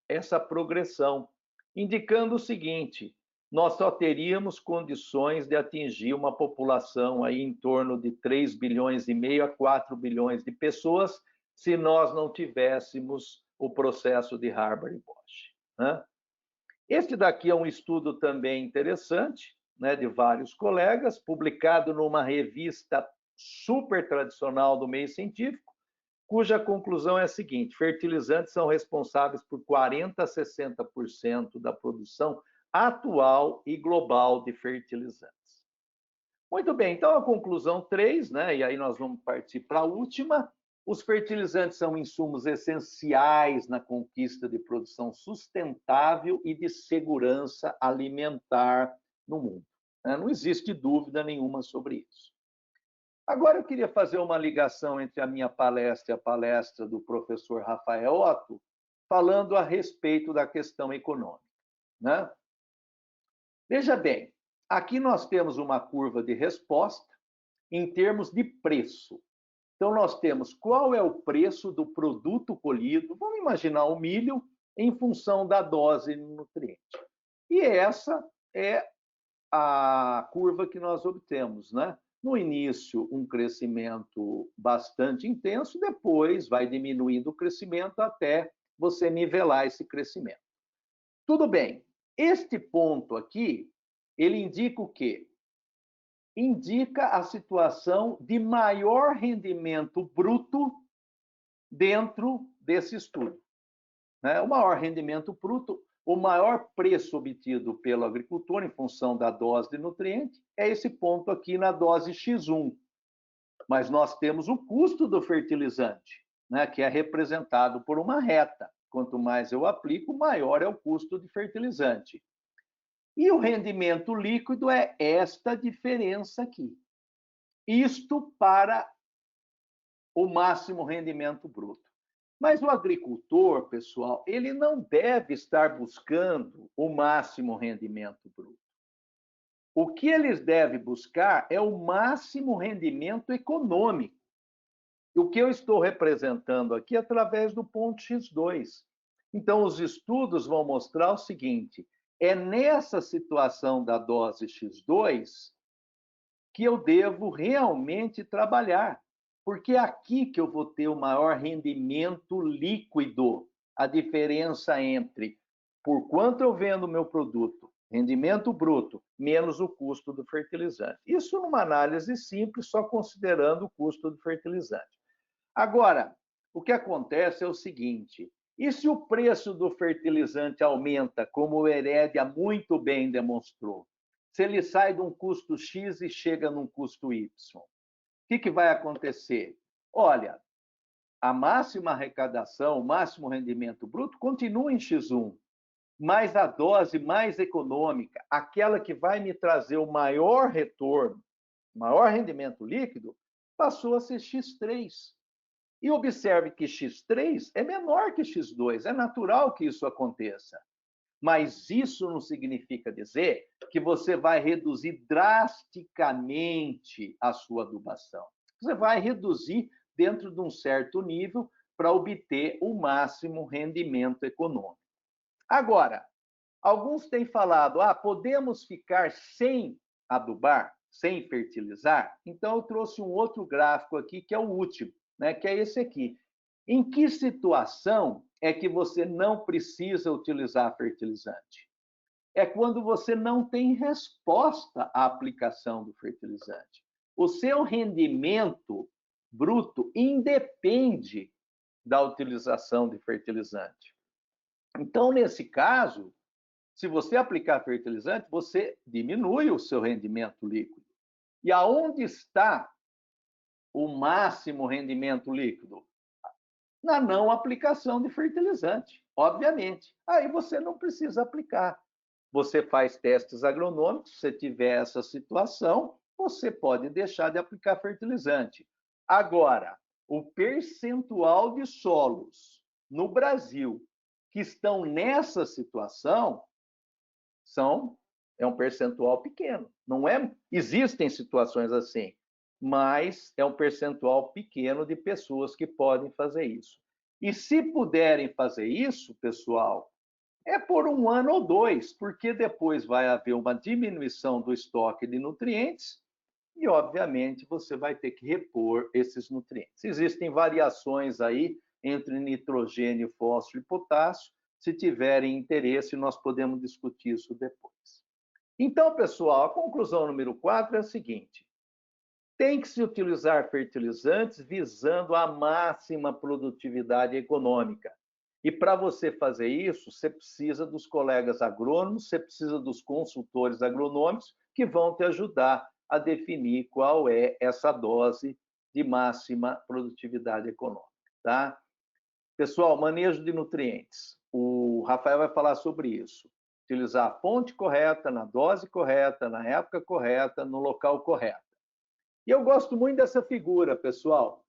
essa progressão, indicando o seguinte: nós só teríamos condições de atingir uma população aí em torno de 3,5 bilhões a 4 bilhões de pessoas se nós não tivéssemos o processo de Haber-Bosch, né? Este daqui é um estudo também interessante, né, de vários colegas, publicado numa revista super tradicional do meio científico, cuja conclusão é a seguinte: fertilizantes são responsáveis por 40 a 60% da produção atual e global de fertilizantes. Muito bem, então a conclusão 3, né, e aí nós vamos partir para a última. Os fertilizantes são insumos essenciais na conquista de produção sustentável e de segurança alimentar no mundo. Não existe dúvida nenhuma sobre isso. Agora eu queria fazer uma ligação entre a minha palestra e a palestra do professor Rafael Otto, falando a respeito da questão econômica, né? Veja bem, aqui nós temos uma curva de resposta em termos de preço. Então, nós temos qual é o preço do produto colhido, vamos imaginar o milho, em função da dose de nutriente. E essa é a curva que nós obtemos, né? No início, um crescimento bastante intenso, depois vai diminuindo o crescimento até você nivelar esse crescimento. Tudo bem, este ponto aqui, ele indica o quê? Indica a situação de maior rendimento bruto dentro desse estudo. O maior rendimento bruto, o maior preço obtido pelo agricultor em função da dose de nutriente é esse ponto aqui na dose X1. Mas nós temos o custo do fertilizante, né, que é representado por uma reta. Quanto mais eu aplico, maior é o custo de fertilizante. E o rendimento líquido é esta diferença aqui. Isto para o máximo rendimento bruto. Mas o agricultor, pessoal, ele não deve estar buscando o máximo rendimento bruto. O que eles devem buscar é o máximo rendimento econômico. O que eu estou representando aqui através do ponto X2. Então, os estudos vão mostrar o seguinte: é nessa situação da dose X2 que eu devo realmente trabalhar, porque é aqui que eu vou ter o maior rendimento líquido, a diferença entre por quanto eu vendo o meu produto, rendimento bruto, menos o custo do fertilizante. Isso numa análise simples, só considerando o custo do fertilizante. Agora, o que acontece é o seguinte: e se o preço do fertilizante aumenta, como o Herédia muito bem demonstrou? Se ele sai de um custo X e chega num custo Y, o que vai acontecer? Olha, a máxima arrecadação, o máximo rendimento bruto continua em X1, mas a dose mais econômica, aquela que vai me trazer o maior retorno, maior rendimento líquido, passou a ser X3. E observe que X3 é menor que X2, é natural que isso aconteça. Mas isso não significa dizer que você vai reduzir drasticamente a sua adubação. Você vai reduzir dentro de um certo nível para obter o máximo rendimento econômico. Agora, alguns têm falado, podemos ficar sem adubar, sem fertilizar? Então, eu trouxe um outro gráfico aqui, que é o último, né, que é esse aqui. Em que situação é que você não precisa utilizar fertilizante? É quando você não tem resposta à aplicação do fertilizante. O seu rendimento bruto independe da utilização de fertilizante. Então, nesse caso, se você aplicar fertilizante, você diminui o seu rendimento líquido. E aonde está o máximo rendimento líquido? Na não aplicação de fertilizante, obviamente. Aí você não precisa aplicar. Você faz testes agronômicos, se tiver essa situação, você pode deixar de aplicar fertilizante. Agora, o percentual de solos no Brasil que estão nessa situação é um percentual pequeno. Não é? Existem situações assim, mas é um percentual pequeno de pessoas que podem fazer isso. E se puderem fazer isso, pessoal, é por 1 ano ou 2, porque depois vai haver uma diminuição do estoque de nutrientes e, obviamente, você vai ter que repor esses nutrientes. Existem variações aí entre nitrogênio, fósforo e potássio. Se tiverem interesse, nós podemos discutir isso depois. Então, pessoal, a conclusão número 4 é a seguinte: Tem que se utilizar fertilizantes visando a máxima produtividade econômica. E para você fazer isso, você precisa dos colegas agrônomos, você precisa dos consultores agronômicos que vão te ajudar a definir qual é essa dose de máxima produtividade econômica, tá? Pessoal, manejo de nutrientes. O Rafael vai falar sobre isso. Utilizar a fonte correta, na dose correta, na época correta, no local correto. E eu gosto muito dessa figura, pessoal.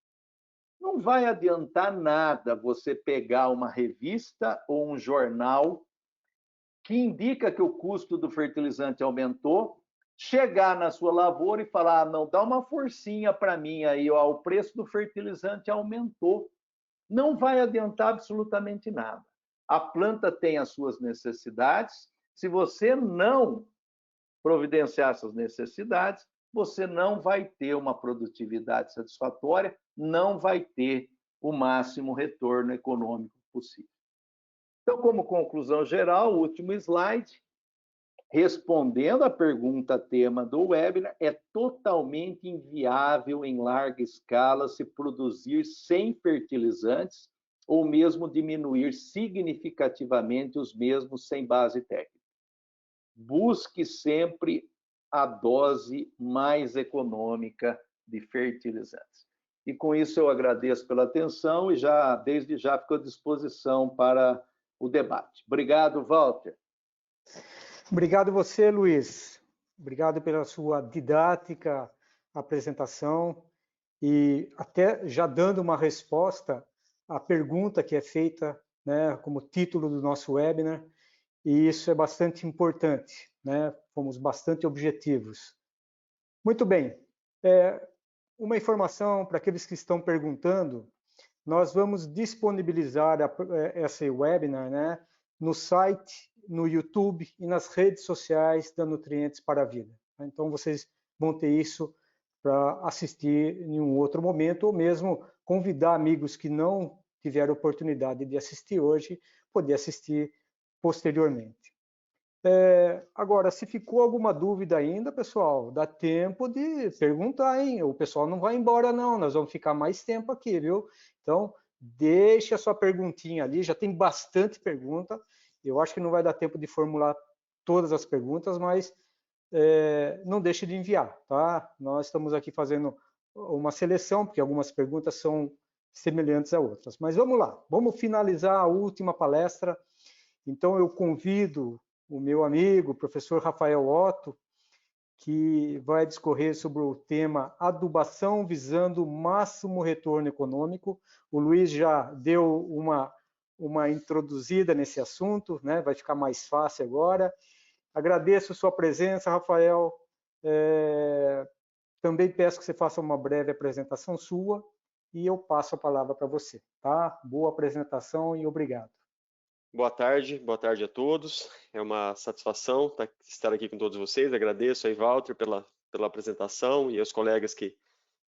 Não vai adiantar nada você pegar uma revista ou um jornal que indica que o custo do fertilizante aumentou, chegar na sua lavoura e falar, não, dá uma forcinha para mim aí, ó, o preço do fertilizante aumentou. Não vai adiantar absolutamente nada. A planta tem as suas necessidades. Se você não providenciar essas necessidades, você não vai ter uma produtividade satisfatória, não vai ter o máximo retorno econômico possível. Então, como conclusão geral, o último slide, respondendo à pergunta tema do webinar, é totalmente inviável em larga escala se produzir sem fertilizantes ou mesmo diminuir significativamente os mesmos sem base técnica. Busque sempre a dose mais econômica de fertilizantes. E com isso eu agradeço pela atenção e desde já fico à disposição para o debate. Obrigado, Walter. Obrigado você, Luiz. Obrigado pela sua didática apresentação e até já dando uma resposta à pergunta que é feita, né, como título do nosso webinar, e isso é bastante importante, né? Fomos bastante objetivos. Muito bem. Uma informação para aqueles que estão perguntando, nós vamos disponibilizar esse webinar, né, no site, no YouTube e nas redes sociais da Nutrientes para a Vida. Então, vocês vão ter isso para assistir em um outro momento, ou mesmo convidar amigos que não tiveram oportunidade de assistir hoje, poder assistir posteriormente. Agora, se ficou alguma dúvida ainda, pessoal, dá tempo de perguntar, hein? O pessoal não vai embora, não, nós vamos ficar mais tempo aqui, viu? Então, deixe a sua perguntinha ali, já tem bastante pergunta, eu acho que não vai dar tempo de formular todas as perguntas, mas não deixe de enviar, tá? Nós estamos aqui fazendo uma seleção, porque algumas perguntas são semelhantes a outras. Mas vamos lá, vamos finalizar a última palestra. Então, eu convido o meu amigo, o professor Rafael Otto, que vai discorrer sobre o tema adubação visando máximo retorno econômico. O Luiz já deu uma introduzida nesse assunto, né? Vai ficar mais fácil agora. Agradeço sua presença, Rafael. Também peço que você faça uma breve apresentação sua e eu passo a palavra para você, tá? Boa apresentação e obrigado. Boa tarde a todos. É uma satisfação estar aqui com todos vocês. Agradeço aí, Walter, pela apresentação e aos colegas que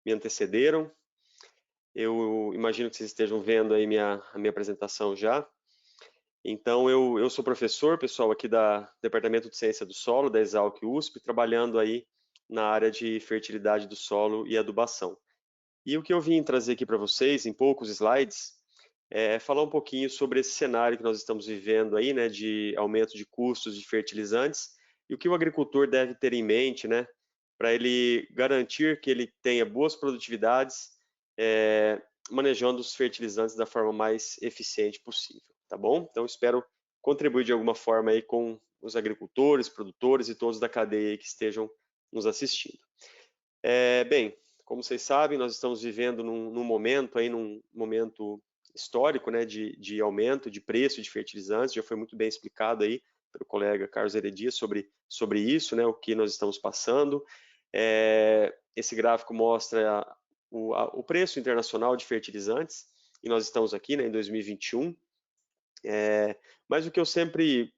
me antecederam. Eu imagino que vocês estejam vendo aí a minha apresentação já. Então, eu sou professor, pessoal, aqui do Departamento de Ciência do Solo, da Exalc USP, trabalhando aí na área de fertilidade do solo e adubação. E o que eu vim trazer aqui para vocês, em poucos slides, falar um pouquinho sobre esse cenário que nós estamos vivendo aí, né, de aumento de custos de fertilizantes e o que o agricultor deve ter em mente, né, para ele garantir que ele tenha boas produtividades, manejando os fertilizantes da forma mais eficiente possível, tá bom? Então, espero contribuir de alguma forma aí com os agricultores, produtores e todos da cadeia aí que estejam nos assistindo. Bem, como vocês sabem, nós estamos vivendo num momento histórico, né, de aumento de preço de fertilizantes. Já foi muito bem explicado aí pelo colega Carlos Heredia sobre isso, né, o que nós estamos passando. Esse gráfico mostra o preço internacional de fertilizantes e nós estamos aqui, né, em 2021. Mas o que eu sempre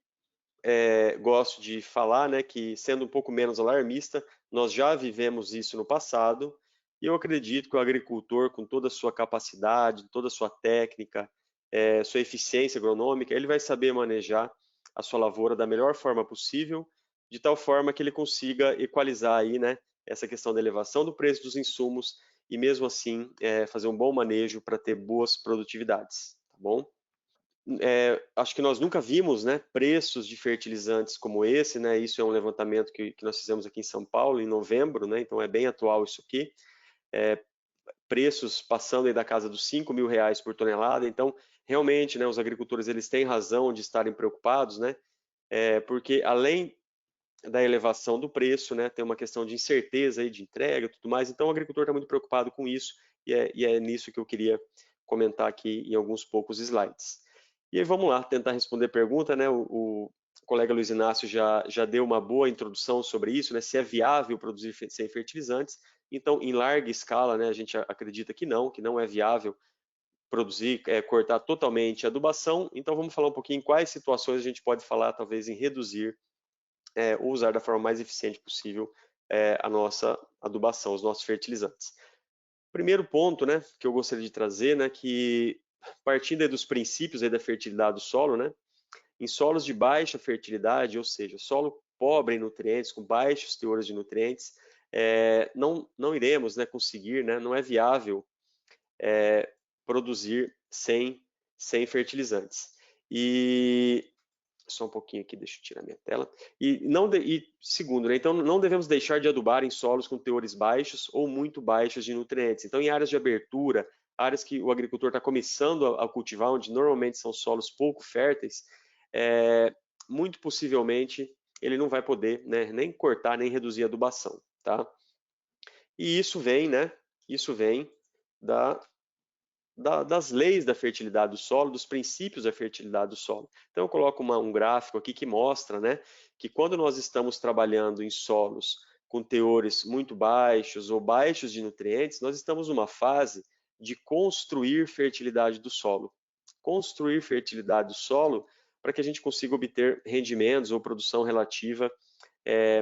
gosto de falar, né, que sendo um pouco menos alarmista, nós já vivemos isso no passado. E eu acredito que o agricultor, com toda a sua capacidade, toda a sua técnica, sua eficiência agronômica, ele vai saber manejar a sua lavoura da melhor forma possível, de tal forma que ele consiga equalizar aí, né, essa questão da elevação do preço dos insumos e mesmo assim fazer um bom manejo para ter boas produtividades, tá bom? Acho que nós nunca vimos, né, preços de fertilizantes como esse, né? Isso é um levantamento que nós fizemos aqui em São Paulo em novembro, né? Então é bem atual isso aqui. Preços passando aí da casa dos R$5.000 por tonelada. Então realmente, né, os agricultores eles têm razão de estarem preocupados, né? Porque além da elevação do preço, né, tem uma questão de incerteza aí de entrega e tudo mais. Então o agricultor está muito preocupado com isso e é nisso que eu queria comentar aqui em alguns poucos slides. E aí vamos lá, tentar responder a pergunta, né? O colega Luiz Inácio já deu uma boa introdução sobre isso, né? Se é viável produzir sem fertilizantes. Então, em larga escala, né, a gente acredita que não é viável produzir, cortar totalmente a adubação. Então, vamos falar um pouquinho em quais situações a gente pode falar, talvez, em reduzir ou usar da forma mais eficiente possível a nossa adubação, os nossos fertilizantes. Primeiro ponto, né, que eu gostaria de trazer, né, que partindo aí dos princípios aí da fertilidade do solo, né, em solos de baixa fertilidade, ou seja, solo pobre em nutrientes, com baixos teores de nutrientes, não iremos, né, conseguir, né, não é viável produzir sem fertilizantes. E só um pouquinho aqui, deixa eu tirar minha tela. E segundo, né, então não devemos deixar de adubar em solos com teores baixos ou muito baixos de nutrientes. Então, em áreas de abertura, áreas que o agricultor está começando a cultivar, onde normalmente são solos pouco férteis, muito possivelmente ele não vai poder, né, nem cortar nem reduzir a adubação, tá? E isso vem, né? Isso vem das leis da fertilidade do solo, dos princípios da fertilidade do solo. Então eu coloco um gráfico aqui que mostra, né, que quando nós estamos trabalhando em solos com teores muito baixos ou baixos de nutrientes, nós estamos numa fase de construir fertilidade do solo. Construir fertilidade do solo para que a gente consiga obter rendimentos ou produção relativa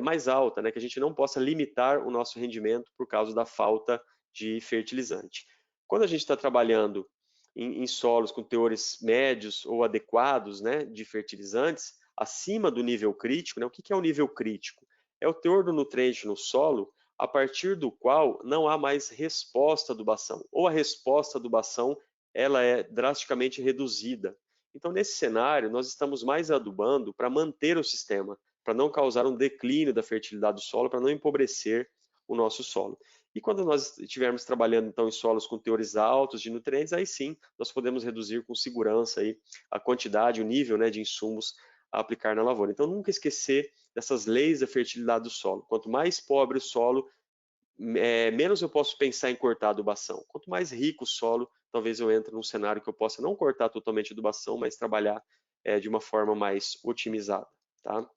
mais alta, né, que a gente não possa limitar o nosso rendimento por causa da falta de fertilizante. Quando a gente está trabalhando em solos com teores médios ou adequados, né, de fertilizantes, acima do nível crítico, né, o que é o nível crítico? É o teor do nutriente no solo a partir do qual não há mais resposta à adubação, ou a resposta à adubação ela é drasticamente reduzida. Então, nesse cenário, nós estamos mais adubando para manter o sistema, para não causar um declínio da fertilidade do solo, para não empobrecer o nosso solo. E quando nós estivermos trabalhando então em solos com teores altos de nutrientes, aí sim nós podemos reduzir com segurança aí a quantidade, o nível, né, de insumos a aplicar na lavoura. Então nunca esquecer dessas leis da fertilidade do solo. Quanto mais pobre o solo, menos eu posso pensar em cortar a adubação. Quanto mais rico o solo, talvez eu entre num cenário que eu possa não cortar totalmente a adubação, mas trabalhar de uma forma mais otimizada, tá?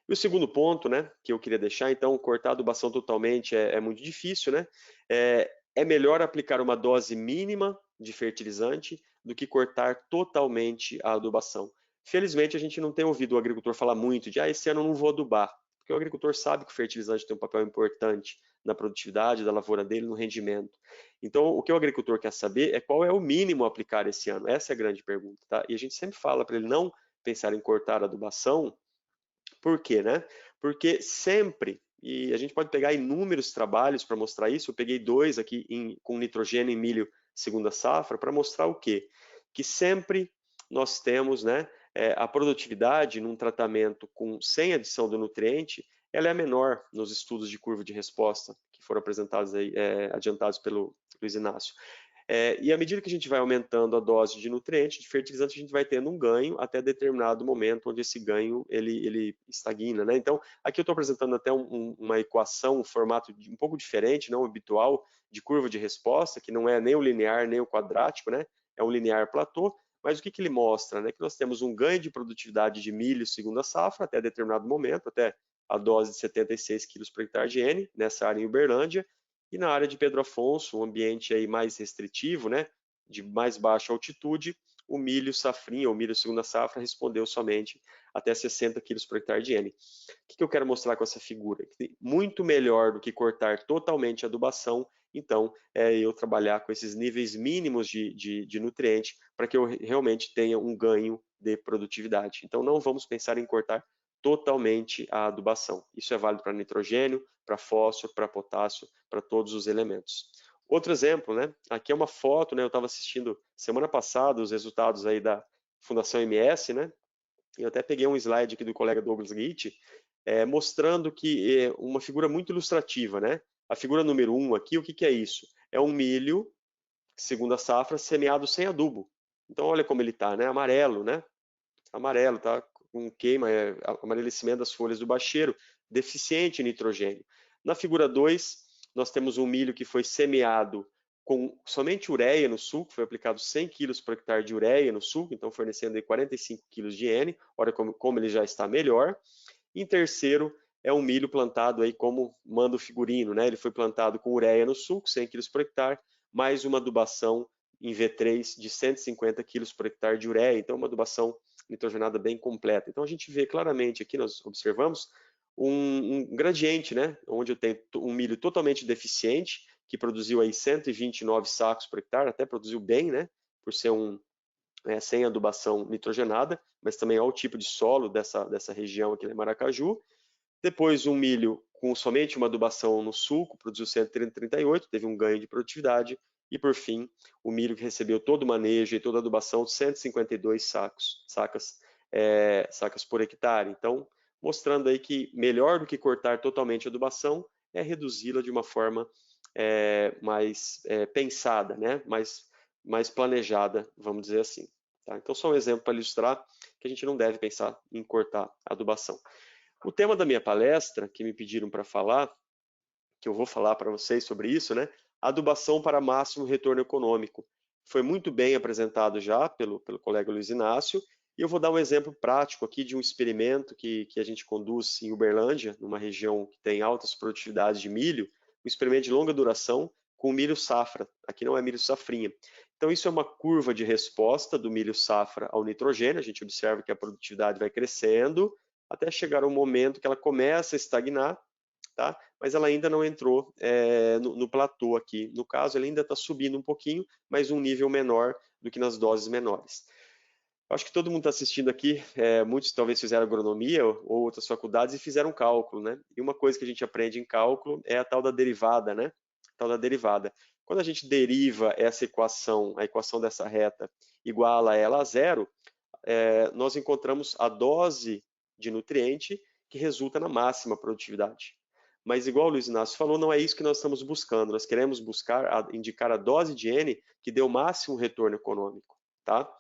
E o segundo ponto, né, que eu queria deixar, então, cortar a adubação totalmente é muito difícil, né? É melhor aplicar uma dose mínima de fertilizante do que cortar totalmente a adubação. Felizmente, a gente não tem ouvido o agricultor falar muito de, esse ano eu não vou adubar, porque o agricultor sabe que o fertilizante tem um papel importante na produtividade da lavoura dele, no rendimento. Então, o que o agricultor quer saber é qual é o mínimo a aplicar esse ano. Essa é a grande pergunta, tá? E a gente sempre fala para ele não pensar em cortar a adubação. Por quê, né? Porque sempre, e a gente pode pegar inúmeros trabalhos para mostrar isso, eu peguei 2 aqui com nitrogênio em milho segunda safra, para mostrar o quê? Que sempre nós temos, né, a produtividade num tratamento sem adição do nutriente, ela é menor nos estudos de curva de resposta que foram apresentados aí, adiantados pelo Luiz Inácio. E à medida que a gente vai aumentando a dose de nutriente, de fertilizante, a gente vai tendo um ganho até determinado momento, onde esse ganho ele estagna, né? Então, aqui eu estou apresentando até uma equação, um formato um pouco diferente, não habitual, de curva de resposta, que não é nem o linear nem o quadrático, né? É um linear platô, mas o que ele mostra? Né? Que nós temos um ganho de produtividade de milho segunda safra até determinado momento, até a dose de 76 kg por hectare de N, nessa área em Uberlândia. E na área de Pedro Afonso, um ambiente aí mais restritivo, né, de mais baixa altitude, o milho safrinha, ou milho segunda safra, respondeu somente até 60 kg por hectare de N. O que eu quero mostrar com essa figura? Muito melhor do que cortar totalmente a adubação, então eu trabalhar com esses níveis mínimos de nutriente para que eu realmente tenha um ganho de produtividade. Então não vamos pensar em cortar totalmente a adubação. Isso é válido para nitrogênio, para fósforo, para potássio, para todos os elementos. Outro exemplo, né? Aqui é uma foto, né? Eu estava assistindo semana passada os resultados aí da Fundação MS, né? Eu até peguei um slide aqui do colega Douglas Gitt, mostrando que é uma figura muito ilustrativa, né? A figura número 1 aqui, o que é isso? É um milho, segunda safra, semeado sem adubo. Então, olha como ele está, né? Amarelo, né? Amarelo, tá? Com queima, amarelecimento das folhas do bacheiro, deficiente em nitrogênio. Na figura 2, nós temos um milho que foi semeado com somente ureia no suco, foi aplicado 100 kg por hectare de ureia no suco, então fornecendo aí 45 kg de N, olha como ele já está melhor. Em terceiro, é um milho plantado aí como manda o figurino, né? Ele foi plantado com ureia no suco, 100 kg por hectare, mais uma adubação em V3 de 150 kg por hectare de ureia, então uma adubação nitrogenada bem completa. Então a gente vê claramente aqui, nós observamos um gradiente, né? Onde eu tenho um milho totalmente deficiente, que produziu aí 129 sacos por hectare, até produziu bem, né? Por ser sem adubação nitrogenada, mas também é o tipo de solo dessa região aqui em Maracaju. Depois um milho com somente uma adubação no sulco, produziu 138, teve um ganho de produtividade. E por fim, o milho que recebeu todo o manejo e toda a adubação, 152 sacas por hectare. Então, mostrando aí que melhor do que cortar totalmente a adubação é reduzi-la de uma forma mais pensada, né? mais planejada, vamos dizer assim. Tá? Então, só um exemplo para ilustrar que a gente não deve pensar em cortar a adubação. O tema da minha palestra, que me pediram para falar, que eu vou falar para vocês sobre isso, né? Adubação para máximo retorno econômico. Foi muito bem apresentado já pelo colega Luiz Inácio, e eu vou dar um exemplo prático aqui de um experimento que a gente conduz em Uberlândia, numa região que tem altas produtividades de milho, um experimento de longa duração com milho safra. Aqui não é milho safrinha. Então isso é uma curva de resposta do milho safra ao nitrogênio. A gente observa que a produtividade vai crescendo até chegar um momento que ela começa a estagnar, tá? Mas ela ainda não entrou no platô aqui. No caso, ela ainda está subindo um pouquinho, mas um nível menor do que nas doses menores. Eu acho que todo mundo está assistindo aqui, muitos talvez fizeram agronomia ou outras faculdades e fizeram cálculo, né? E uma coisa que a gente aprende em cálculo é a tal da derivada, né? A tal da derivada. Quando a gente deriva essa equação, a equação dessa reta iguala ela a zero, nós encontramos a dose de nutriente que resulta na máxima produtividade. Mas igual o Luiz Inácio falou, não é isso que nós estamos buscando. Nós queremos indicar a dose de N que dê o máximo retorno econômico, tá?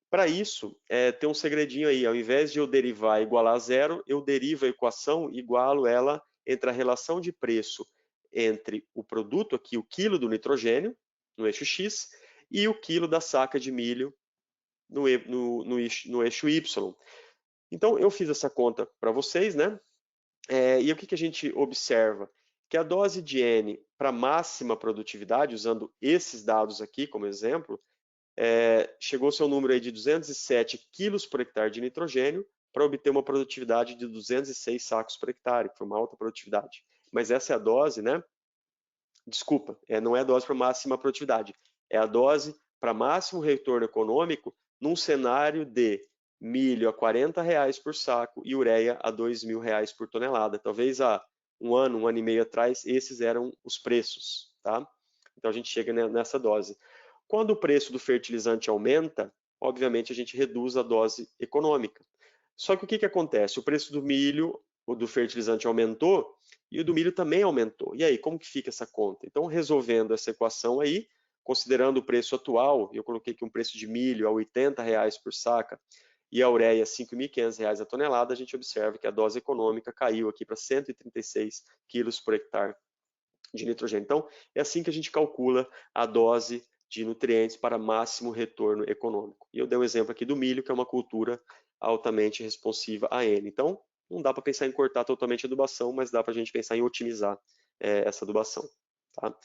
Para isso, tem um segredinho aí. Ao invés de eu derivar igualar a zero, eu derivo a equação e igualo ela entre a relação de preço entre o produto aqui, o quilo do nitrogênio, no eixo X, e o quilo da saca de milho no eixo Y. Então, eu fiz essa conta para vocês, né? E o que a gente observa? Que a dose de N para máxima produtividade, usando esses dados aqui como exemplo, chegou-se ao número aí de 207 quilos por hectare de nitrogênio para obter uma produtividade de 206 sacos por hectare, que foi uma alta produtividade. Mas essa é a dose, né? Desculpa, não é a dose para máxima produtividade, é a dose para máximo retorno econômico num cenário de milho a R$40 por saco e ureia a R$2.000 por tonelada. Talvez há um ano e meio atrás, esses eram os preços, tá? Então a gente chega nessa dose. Quando o preço do fertilizante aumenta, obviamente a gente reduz a dose econômica. Só que o que acontece? O preço do milho, ou do fertilizante aumentou, e o do milho também aumentou. E aí, como que fica essa conta? Então, resolvendo essa equação aí, considerando o preço atual, eu coloquei aqui um preço de milho a R$80 por saca e a ureia a R$5.500 a tonelada, a gente observa que a dose econômica caiu aqui para 136 quilos por hectare de nitrogênio. Então, é assim que a gente calcula a dose de nutrientes para máximo retorno econômico. E eu dei um exemplo aqui do milho, que é uma cultura altamente responsiva a N. Então, não dá para pensar em cortar totalmente a adubação, mas dá para a gente pensar em otimizar essa adubação. Tá?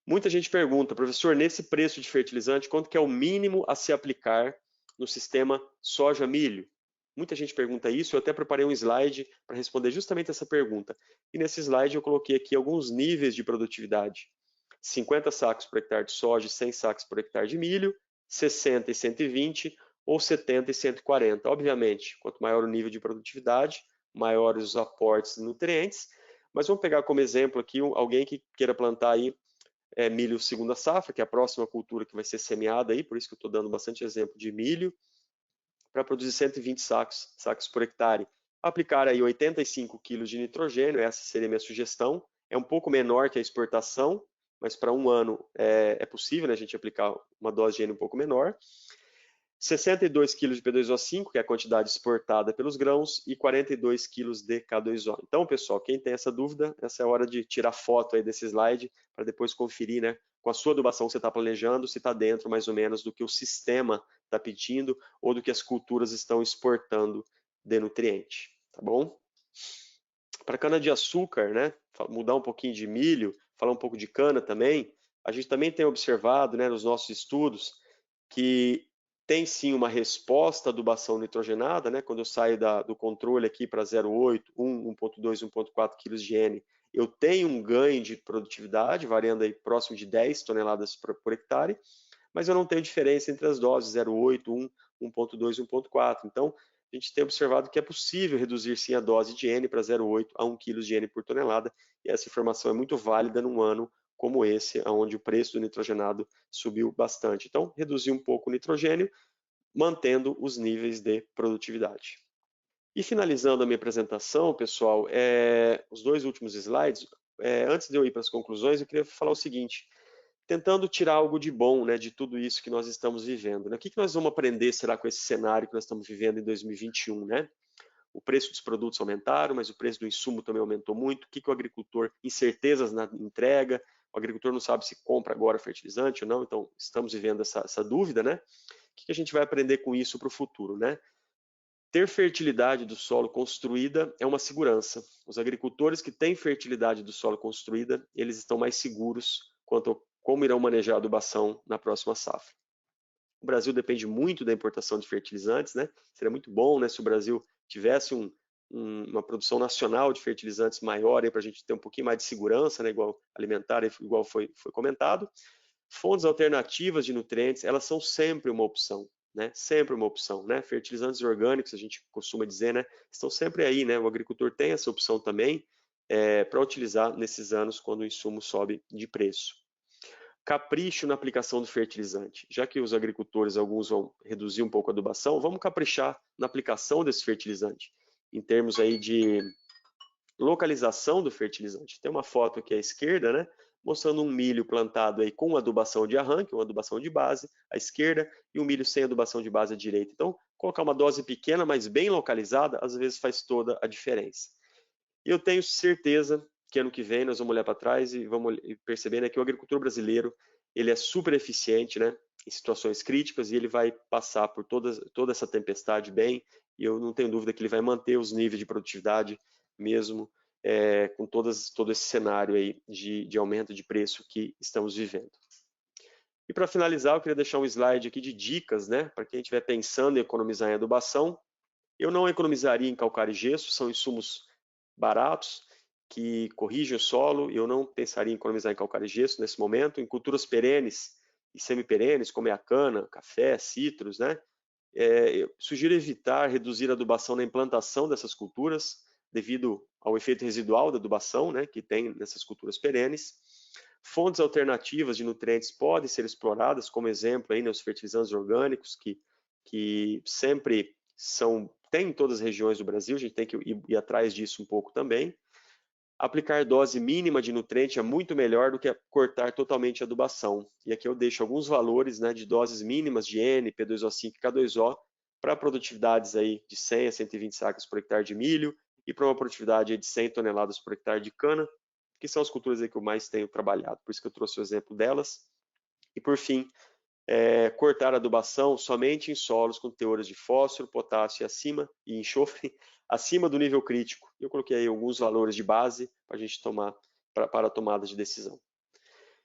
Muita gente pergunta, professor, nesse preço de fertilizante, quanto que é o mínimo a se aplicar no sistema soja-milho? Muita gente pergunta isso, eu até preparei um slide para responder justamente essa pergunta. E nesse slide eu coloquei aqui alguns níveis de produtividade. 50 sacos por hectare de soja e 100 sacos por hectare de milho, 60 e 120, ou 70 e 140. Obviamente, quanto maior o nível de produtividade, maiores os aportes de nutrientes, mas vamos pegar como exemplo aqui alguém que queira plantar aí milho segunda safra, que é a próxima cultura que vai ser semeada aí, por isso que eu estou dando bastante exemplo de milho, para produzir 120 sacos por hectare. Aplicar aí 85 kg de nitrogênio, essa seria a minha sugestão. É um pouco menor que a exportação, mas para um ano é possível, né, a gente aplicar uma dose de N um pouco menor. 62 kg de P2O5, que é a quantidade exportada pelos grãos, e 42 kg de K2O. Então, pessoal, quem tem essa dúvida, essa é a hora de tirar foto aí desse slide, para depois conferir, né, com a sua adubação que você está planejando, se está dentro mais ou menos do que o sistema está pedindo, ou do que as culturas estão exportando de nutriente, tá bom? Para cana-de-açúcar, né, mudar um pouquinho de milho, falar um pouco de cana também, a gente também tem observado, né, nos nossos estudos, que tem sim uma resposta à adubação nitrogenada, né? Quando eu saio do controle aqui para 0,8, 1, 1,2, 1,4 kg de N, eu tenho um ganho de produtividade, variando aí próximo de 10 toneladas por hectare, mas eu não tenho diferença entre as doses 0,8, 1, 1,2 e 1,4. Então, a gente tem observado que é possível reduzir sim a dose de N para 0,8 a 1 kg de N por tonelada, e essa informação é muito válida num ano como esse, onde o preço do nitrogenado subiu bastante. Então, reduzir um pouco o nitrogênio, mantendo os níveis de produtividade. E finalizando a minha apresentação, pessoal, os dois últimos slides, antes de eu ir para as conclusões, eu queria falar o seguinte, tentando tirar algo de bom, né, de tudo isso que nós estamos vivendo. Né? O que nós vamos aprender, será, com esse cenário que nós estamos vivendo em 2021, né? O preço dos produtos aumentaram, mas o preço do insumo também aumentou muito. O que o agricultor, incertezas na entrega, o agricultor não sabe se compra agora fertilizante ou não, então estamos vivendo essa dúvida, né? O que a gente vai aprender com isso para o futuro, né? Ter fertilidade do solo construída é uma segurança. Os agricultores que têm fertilidade do solo construída, eles estão mais seguros quanto a como irão manejar a adubação na próxima safra. O Brasil depende muito da importação de fertilizantes, né? Seria muito bom, né, se o Brasil tivesse uma produção nacional de fertilizantes maior para a gente ter um pouquinho mais de segurança, né, igual alimentar, igual foi comentado. Fontes alternativas de nutrientes, elas são sempre uma opção, né? Sempre uma opção, né? Fertilizantes orgânicos, a gente costuma dizer, né? Estão sempre aí, né? O agricultor tem essa opção também para utilizar nesses anos quando o insumo sobe de preço. Capricho na aplicação do fertilizante. Já que os agricultores, alguns vão reduzir um pouco a adubação, vamos caprichar na aplicação desse fertilizante, em termos aí de localização do fertilizante. Tem uma foto aqui à esquerda, né, mostrando um milho plantado aí com adubação de arranque, uma adubação de base à esquerda, e um milho sem adubação de base à direita. Então, colocar uma dose pequena, mas bem localizada, às vezes faz toda a diferença. E eu tenho certeza que ano que vem nós vamos olhar para trás e vamos perceber, né, que o agricultor brasileiro ele é super eficiente, né, em situações críticas, e ele vai passar por toda essa tempestade bem, e eu não tenho dúvida que ele vai manter os níveis de produtividade mesmo com todo esse cenário aí de aumento de preço que estamos vivendo. E para finalizar, eu queria deixar um slide aqui de dicas, né, para quem estiver pensando em economizar em adubação. Eu não economizaria em calcário e gesso, são insumos baratos, que corrigem o solo, e eu não pensaria em economizar em calcário e gesso nesse momento. Em culturas perenes e semiperenes, como é a cana, café, citros, né? Eu sugiro evitar reduzir a adubação na implantação dessas culturas, devido ao efeito residual da adubação, né, que tem nessas culturas perenes. Fontes alternativas de nutrientes podem ser exploradas, como exemplo aí, né, os fertilizantes orgânicos, que sempre tem em todas as regiões do Brasil, a gente tem que ir atrás disso um pouco também. Aplicar dose mínima de nutriente é muito melhor do que cortar totalmente a adubação. E aqui eu deixo alguns valores, né, de doses mínimas de N, P2O5 e K2O para produtividades aí de 100 a 120 sacas por hectare de milho e para uma produtividade aí de 100 toneladas por hectare de cana, que são as culturas aí que eu mais tenho trabalhado. Por isso que eu trouxe o exemplo delas. E por fim, cortar a adubação somente em solos com teores de fósforo, potássio e enxofre acima do nível crítico. Eu coloquei aí alguns valores de base para a gente tomar para a tomada de decisão.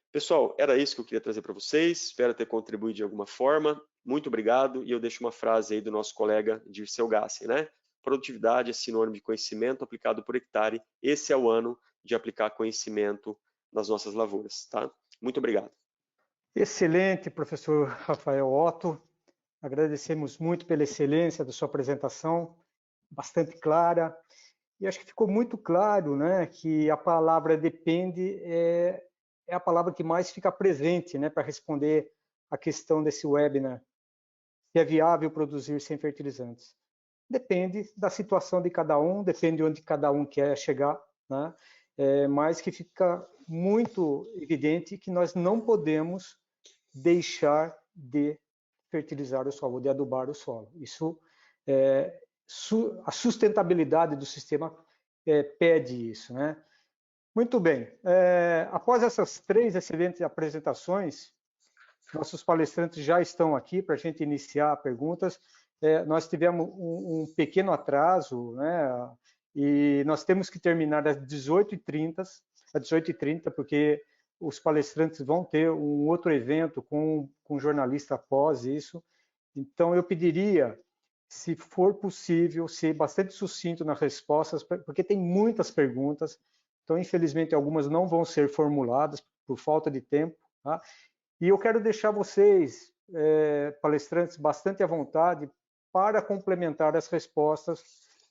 Pessoal, era isso que eu queria trazer para vocês. Espero ter contribuído de alguma forma. Muito obrigado. E eu deixo uma frase aí do nosso colega Dirceu Gassi, né? Produtividade é sinônimo de conhecimento aplicado por hectare. Esse é o ano de aplicar conhecimento nas nossas lavouras, tá? Muito obrigado. Excelente, professor Rafael Otto. Agradecemos muito pela excelência da sua apresentação, bastante clara. E acho que ficou muito claro, né, que a palavra depende é a palavra que mais fica presente, né, para responder a questão desse webinar. Se é viável produzir sem fertilizantes? Depende da situação de cada um, depende de onde cada um quer chegar, né? Mas que fica muito evidente que nós não podemos deixar de fertilizar o solo, de adubar o solo. Isso, a sustentabilidade do sistema pede isso, né? Muito bem. Após essas 3 excelentes apresentações, nossos palestrantes já estão aqui para a gente iniciar perguntas. Nós tivemos um pequeno atraso, né? E nós temos que terminar às 18h30, porque os palestrantes vão ter um outro evento com jornalista após isso. Então, eu pediria, se for possível, ser bastante sucinto nas respostas, porque tem muitas perguntas. Então, infelizmente, algumas não vão ser formuladas por falta de tempo, tá? E eu quero deixar vocês, palestrantes, bastante à vontade para complementar as respostas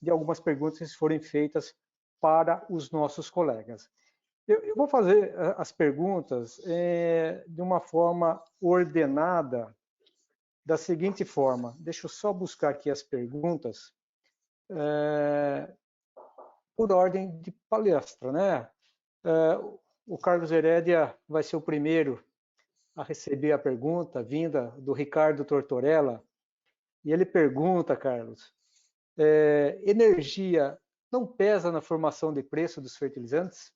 de algumas perguntas que forem feitas para os nossos colegas. Eu vou fazer as perguntas de uma forma ordenada, da seguinte forma. Deixa eu só buscar aqui as perguntas por ordem de palestra, né? O Carlos Herédia vai ser o primeiro a receber a pergunta vinda do Ricardo Tortorella, e ele pergunta, Carlos, energia não pesa na formação de preço dos fertilizantes?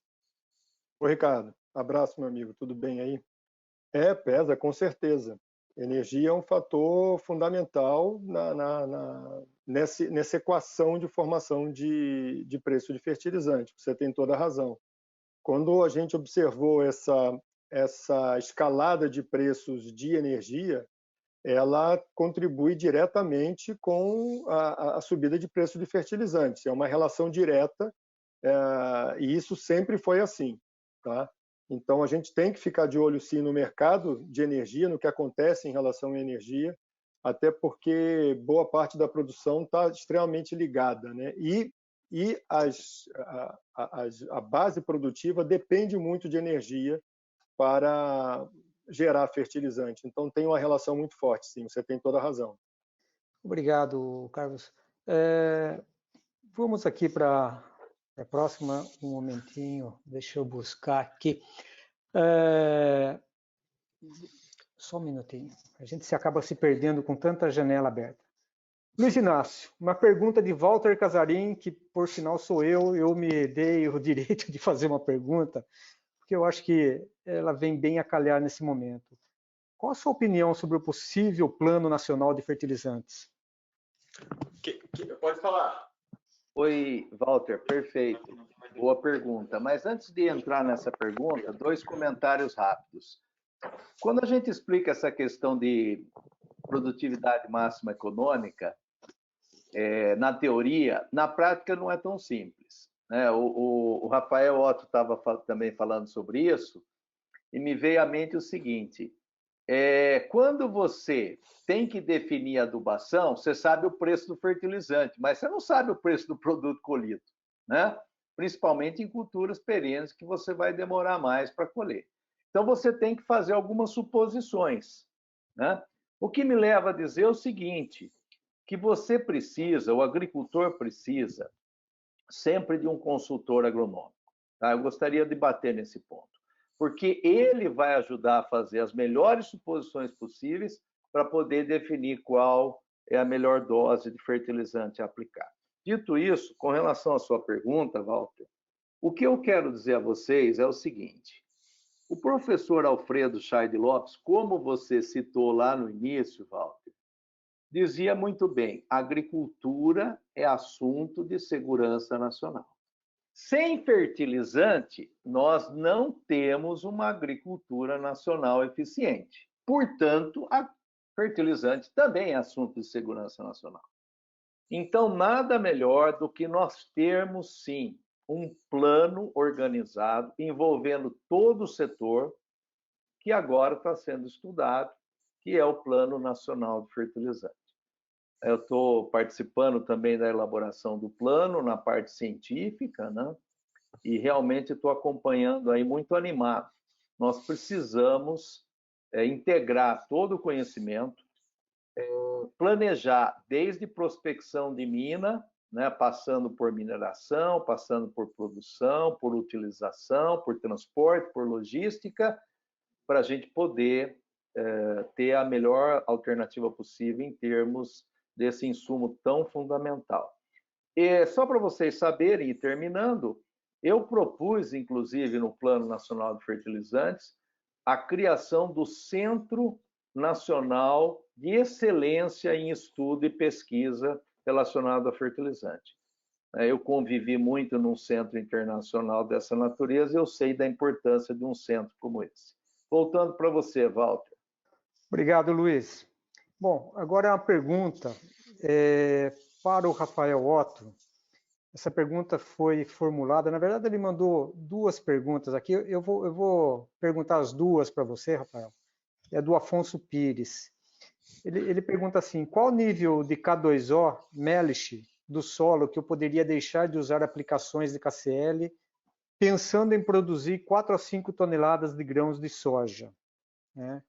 Ô, Ricardo, abraço, meu amigo, tudo bem aí? Pesa, com certeza. Energia é um fator fundamental nessa equação de formação de preço de fertilizante. Você tem toda a razão. Quando a gente observou essa escalada de preços de energia, ela contribui diretamente com a subida de preço de fertilizantes. É uma relação direta, e isso sempre foi assim, tá? Então, a gente tem que ficar de olho, sim, no mercado de energia, no que acontece em relação à energia, até porque boa parte da produção está extremamente ligada, né? E a base produtiva depende muito de energia para gerar fertilizante. Então, tem uma relação muito forte, sim, você tem toda a razão. Obrigado, Carlos. Vamos aqui para a próxima, um momentinho, deixa eu buscar aqui. Só um minutinho, a gente se acaba se perdendo com tanta janela aberta. Luiz Inácio, uma pergunta de Walter Casarim, que por sinal sou eu me dei o direito de fazer uma pergunta, porque eu acho que ela vem bem a calhar nesse momento. Qual a sua opinião sobre o possível Plano Nacional de Fertilizantes? Pode falar. Oi, Walter, perfeito. Boa pergunta. Mas antes de entrar nessa pergunta, 2 comentários rápidos. Quando a gente explica essa questão de produtividade máxima econômica, na teoria, na prática não é tão simples, né? O Rafael Otto estava também falando sobre isso, e me veio à mente o seguinte: quando você tem que definir a adubação, você sabe o preço do fertilizante, mas você não sabe o preço do produto colhido, né? Principalmente em culturas perenes que você vai demorar mais para colher. Então, você tem que fazer algumas suposições, né? O que me leva a dizer o seguinte, que você precisa, o agricultor precisa, sempre de um consultor agronômico. Tá? Eu gostaria de bater nesse ponto, porque ele vai ajudar a fazer as melhores suposições possíveis para poder definir qual é a melhor dose de fertilizante a aplicar. Dito isso, com relação à sua pergunta, Walter, o que eu quero dizer a vocês é o seguinte: o professor Alfredo Scheide Lopes, como você citou lá no início, Walter, dizia muito bem, agricultura é assunto de segurança nacional. Sem fertilizante, nós não temos uma agricultura nacional eficiente. Portanto, a fertilizante também é assunto de segurança nacional. Então, nada melhor do que nós termos, sim, um plano organizado envolvendo todo o setor, que agora está sendo estudado, que é o Plano Nacional de Fertilizante. Eu estou participando também da elaboração do plano na parte científica, né? E realmente estou acompanhando aí muito animado. Nós precisamos integrar todo o conhecimento, planejar desde prospecção de mina, né, passando por mineração, passando por produção, por utilização, por transporte, por logística, para a gente poder ter a melhor alternativa possível em termos desse insumo tão fundamental. E só para vocês saberem, e terminando, eu propus, inclusive, no Plano Nacional de Fertilizantes, a criação do Centro Nacional de Excelência em Estudo e Pesquisa relacionado a fertilizante. Eu convivi muito num centro internacional dessa natureza e eu sei da importância de um centro como esse. Voltando para você, Walter. Obrigado, Luiz. Bom, agora é uma pergunta para o Rafael Otto. Essa pergunta foi formulada, na verdade ele mandou duas perguntas aqui, eu vou perguntar as duas para você, Rafael. É do Afonso Pires. Ele pergunta assim, qual nível de K2O, Melich, do solo que eu poderia deixar de usar aplicações de KCl, pensando em produzir 4 a 5 toneladas de grãos de soja? Né?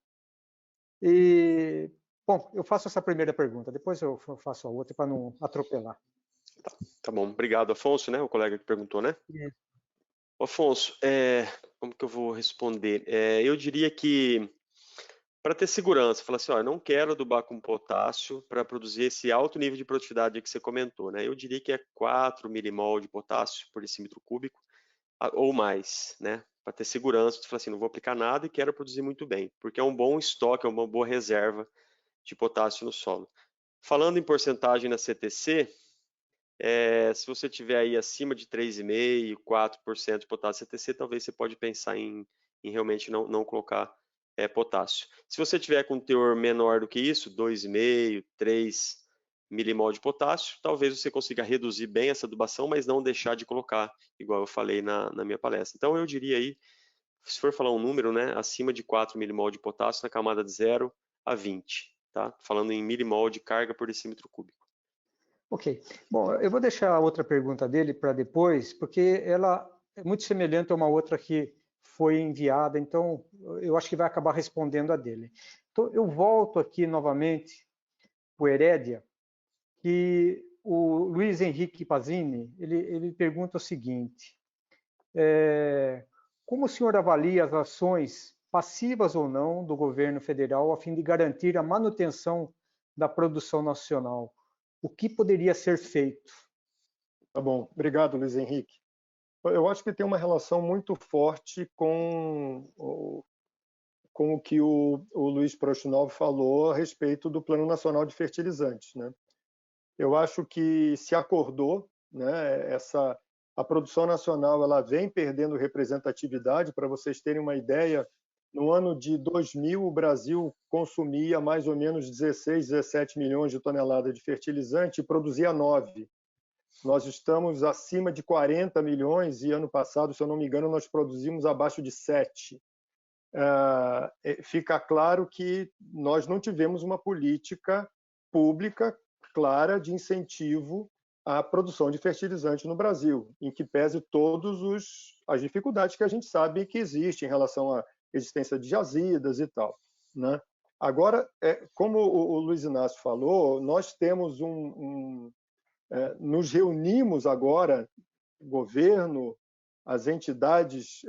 E, bom, eu faço essa primeira pergunta, depois eu faço a outra para não atropelar. Tá bom, obrigado, Afonso, né? O colega que perguntou, né? Afonso, como que eu vou responder? Eu diria que para ter segurança, falar assim, ó, eu não quero adubar com potássio para produzir esse alto nível de produtividade que você comentou, né? Eu diria que é 4 milimol de potássio por decímetro cúbico ou mais, né? Para ter segurança, você fala assim, não vou aplicar nada e quero produzir muito bem, porque é um bom estoque, é uma boa reserva de potássio no solo. Falando em porcentagem na CTC, se você tiver aí acima de 3,5%, 4% de potássio CTC, talvez você pode pensar em realmente não colocar potássio. Se você tiver com um teor menor do que isso, 2,5%, 3 milimol de potássio, talvez você consiga reduzir bem essa adubação, mas não deixar de colocar, igual eu falei na minha palestra. Então eu diria aí, se for falar um número, né, acima de 4 milimol de potássio na camada de 0 a 20, tá? Falando em milimol de carga por decímetro cúbico. Ok. Bom, eu vou deixar a outra pergunta dele para depois, porque ela é muito semelhante a uma outra que foi enviada, então eu acho que vai acabar respondendo a dele. Então, eu volto aqui novamente para o Herédia, que o Luiz Henrique Pazini, ele pergunta o seguinte, como o senhor avalia as ações, passivas ou não, do governo federal a fim de garantir a manutenção da produção nacional? O que poderia ser feito? Tá bom, obrigado, Luiz Henrique. Eu acho que tem uma relação muito forte com o que o Luiz Prostinov falou a respeito do Plano Nacional de Fertilizantes, né? Eu acho que se acordou, né? A produção nacional ela vem perdendo representatividade. Para vocês terem uma ideia, no ano de 2000 o Brasil consumia mais ou menos 16, 17 milhões de toneladas de fertilizante e produzia 9. Nós estamos acima de 40 milhões e ano passado, se eu não me engano, nós produzimos abaixo de 7. Fica claro que nós não tivemos uma política pública clara de incentivo à produção de fertilizante no Brasil, em que pese todas as dificuldades que a gente sabe que existem em relação à existência de jazidas e tal, né? Agora, como o Luiz Inácio falou, nós temos nos reunimos agora, governo, as entidades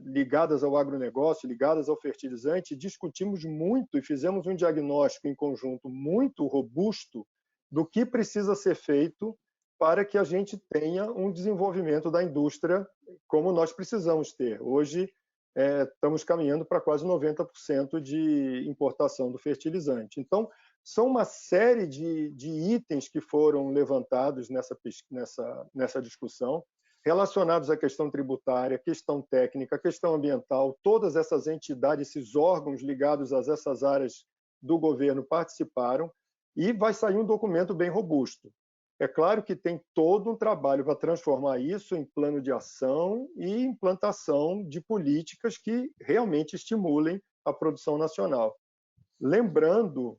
ligadas ao agronegócio, ligadas ao fertilizante, discutimos muito e fizemos um diagnóstico em conjunto muito robusto do que precisa ser feito para que a gente tenha um desenvolvimento da indústria como nós precisamos ter. Hoje, estamos caminhando para quase 90% de importação do fertilizante. Então, são uma série de itens que foram levantados nessa discussão, relacionados à questão tributária, questão técnica, questão ambiental. Todas essas entidades, esses órgãos ligados a essas áreas do governo participaram e vai sair um documento bem robusto. É claro que tem todo um trabalho para transformar isso em plano de ação e implantação de políticas que realmente estimulem a produção nacional. Lembrando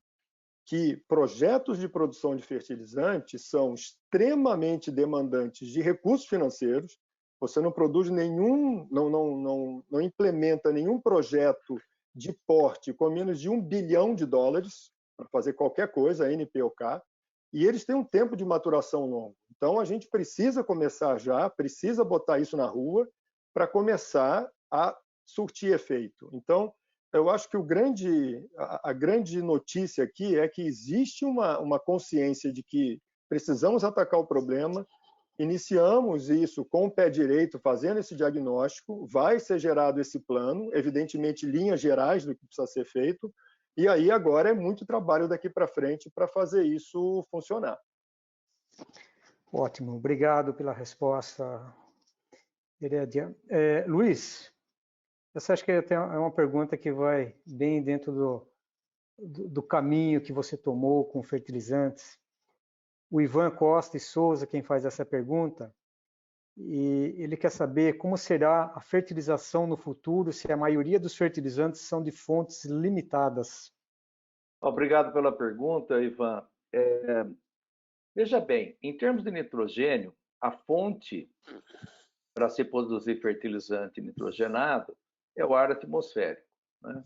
que projetos de produção de fertilizantes são extremamente demandantes de recursos financeiros. Você não produz nenhum, não implementa nenhum projeto de porte com menos de $1 bilhão para fazer qualquer coisa, NPOK, e eles têm um tempo de maturação longo. Então, a gente precisa começar já, precisa botar isso na rua para começar a surtir efeito. Então, eu acho que a grande notícia aqui é que existe uma consciência de que precisamos atacar o problema, iniciamos isso com o pé direito, fazendo esse diagnóstico, vai ser gerado esse plano, evidentemente linhas gerais do que precisa ser feito, e aí agora é muito trabalho daqui para frente para fazer isso funcionar. Ótimo, obrigado pela resposta, Herédia. Luiz, essa acho que é uma pergunta que vai bem dentro do caminho que você tomou com fertilizantes. O Ivan Costa e Souza, quem faz essa pergunta, e ele quer saber como será a fertilização no futuro se a maioria dos fertilizantes são de fontes limitadas. Obrigado pela pergunta, Ivan. Veja bem, em termos de nitrogênio, a fonte para se produzir fertilizante nitrogenado é o ar atmosférico, né?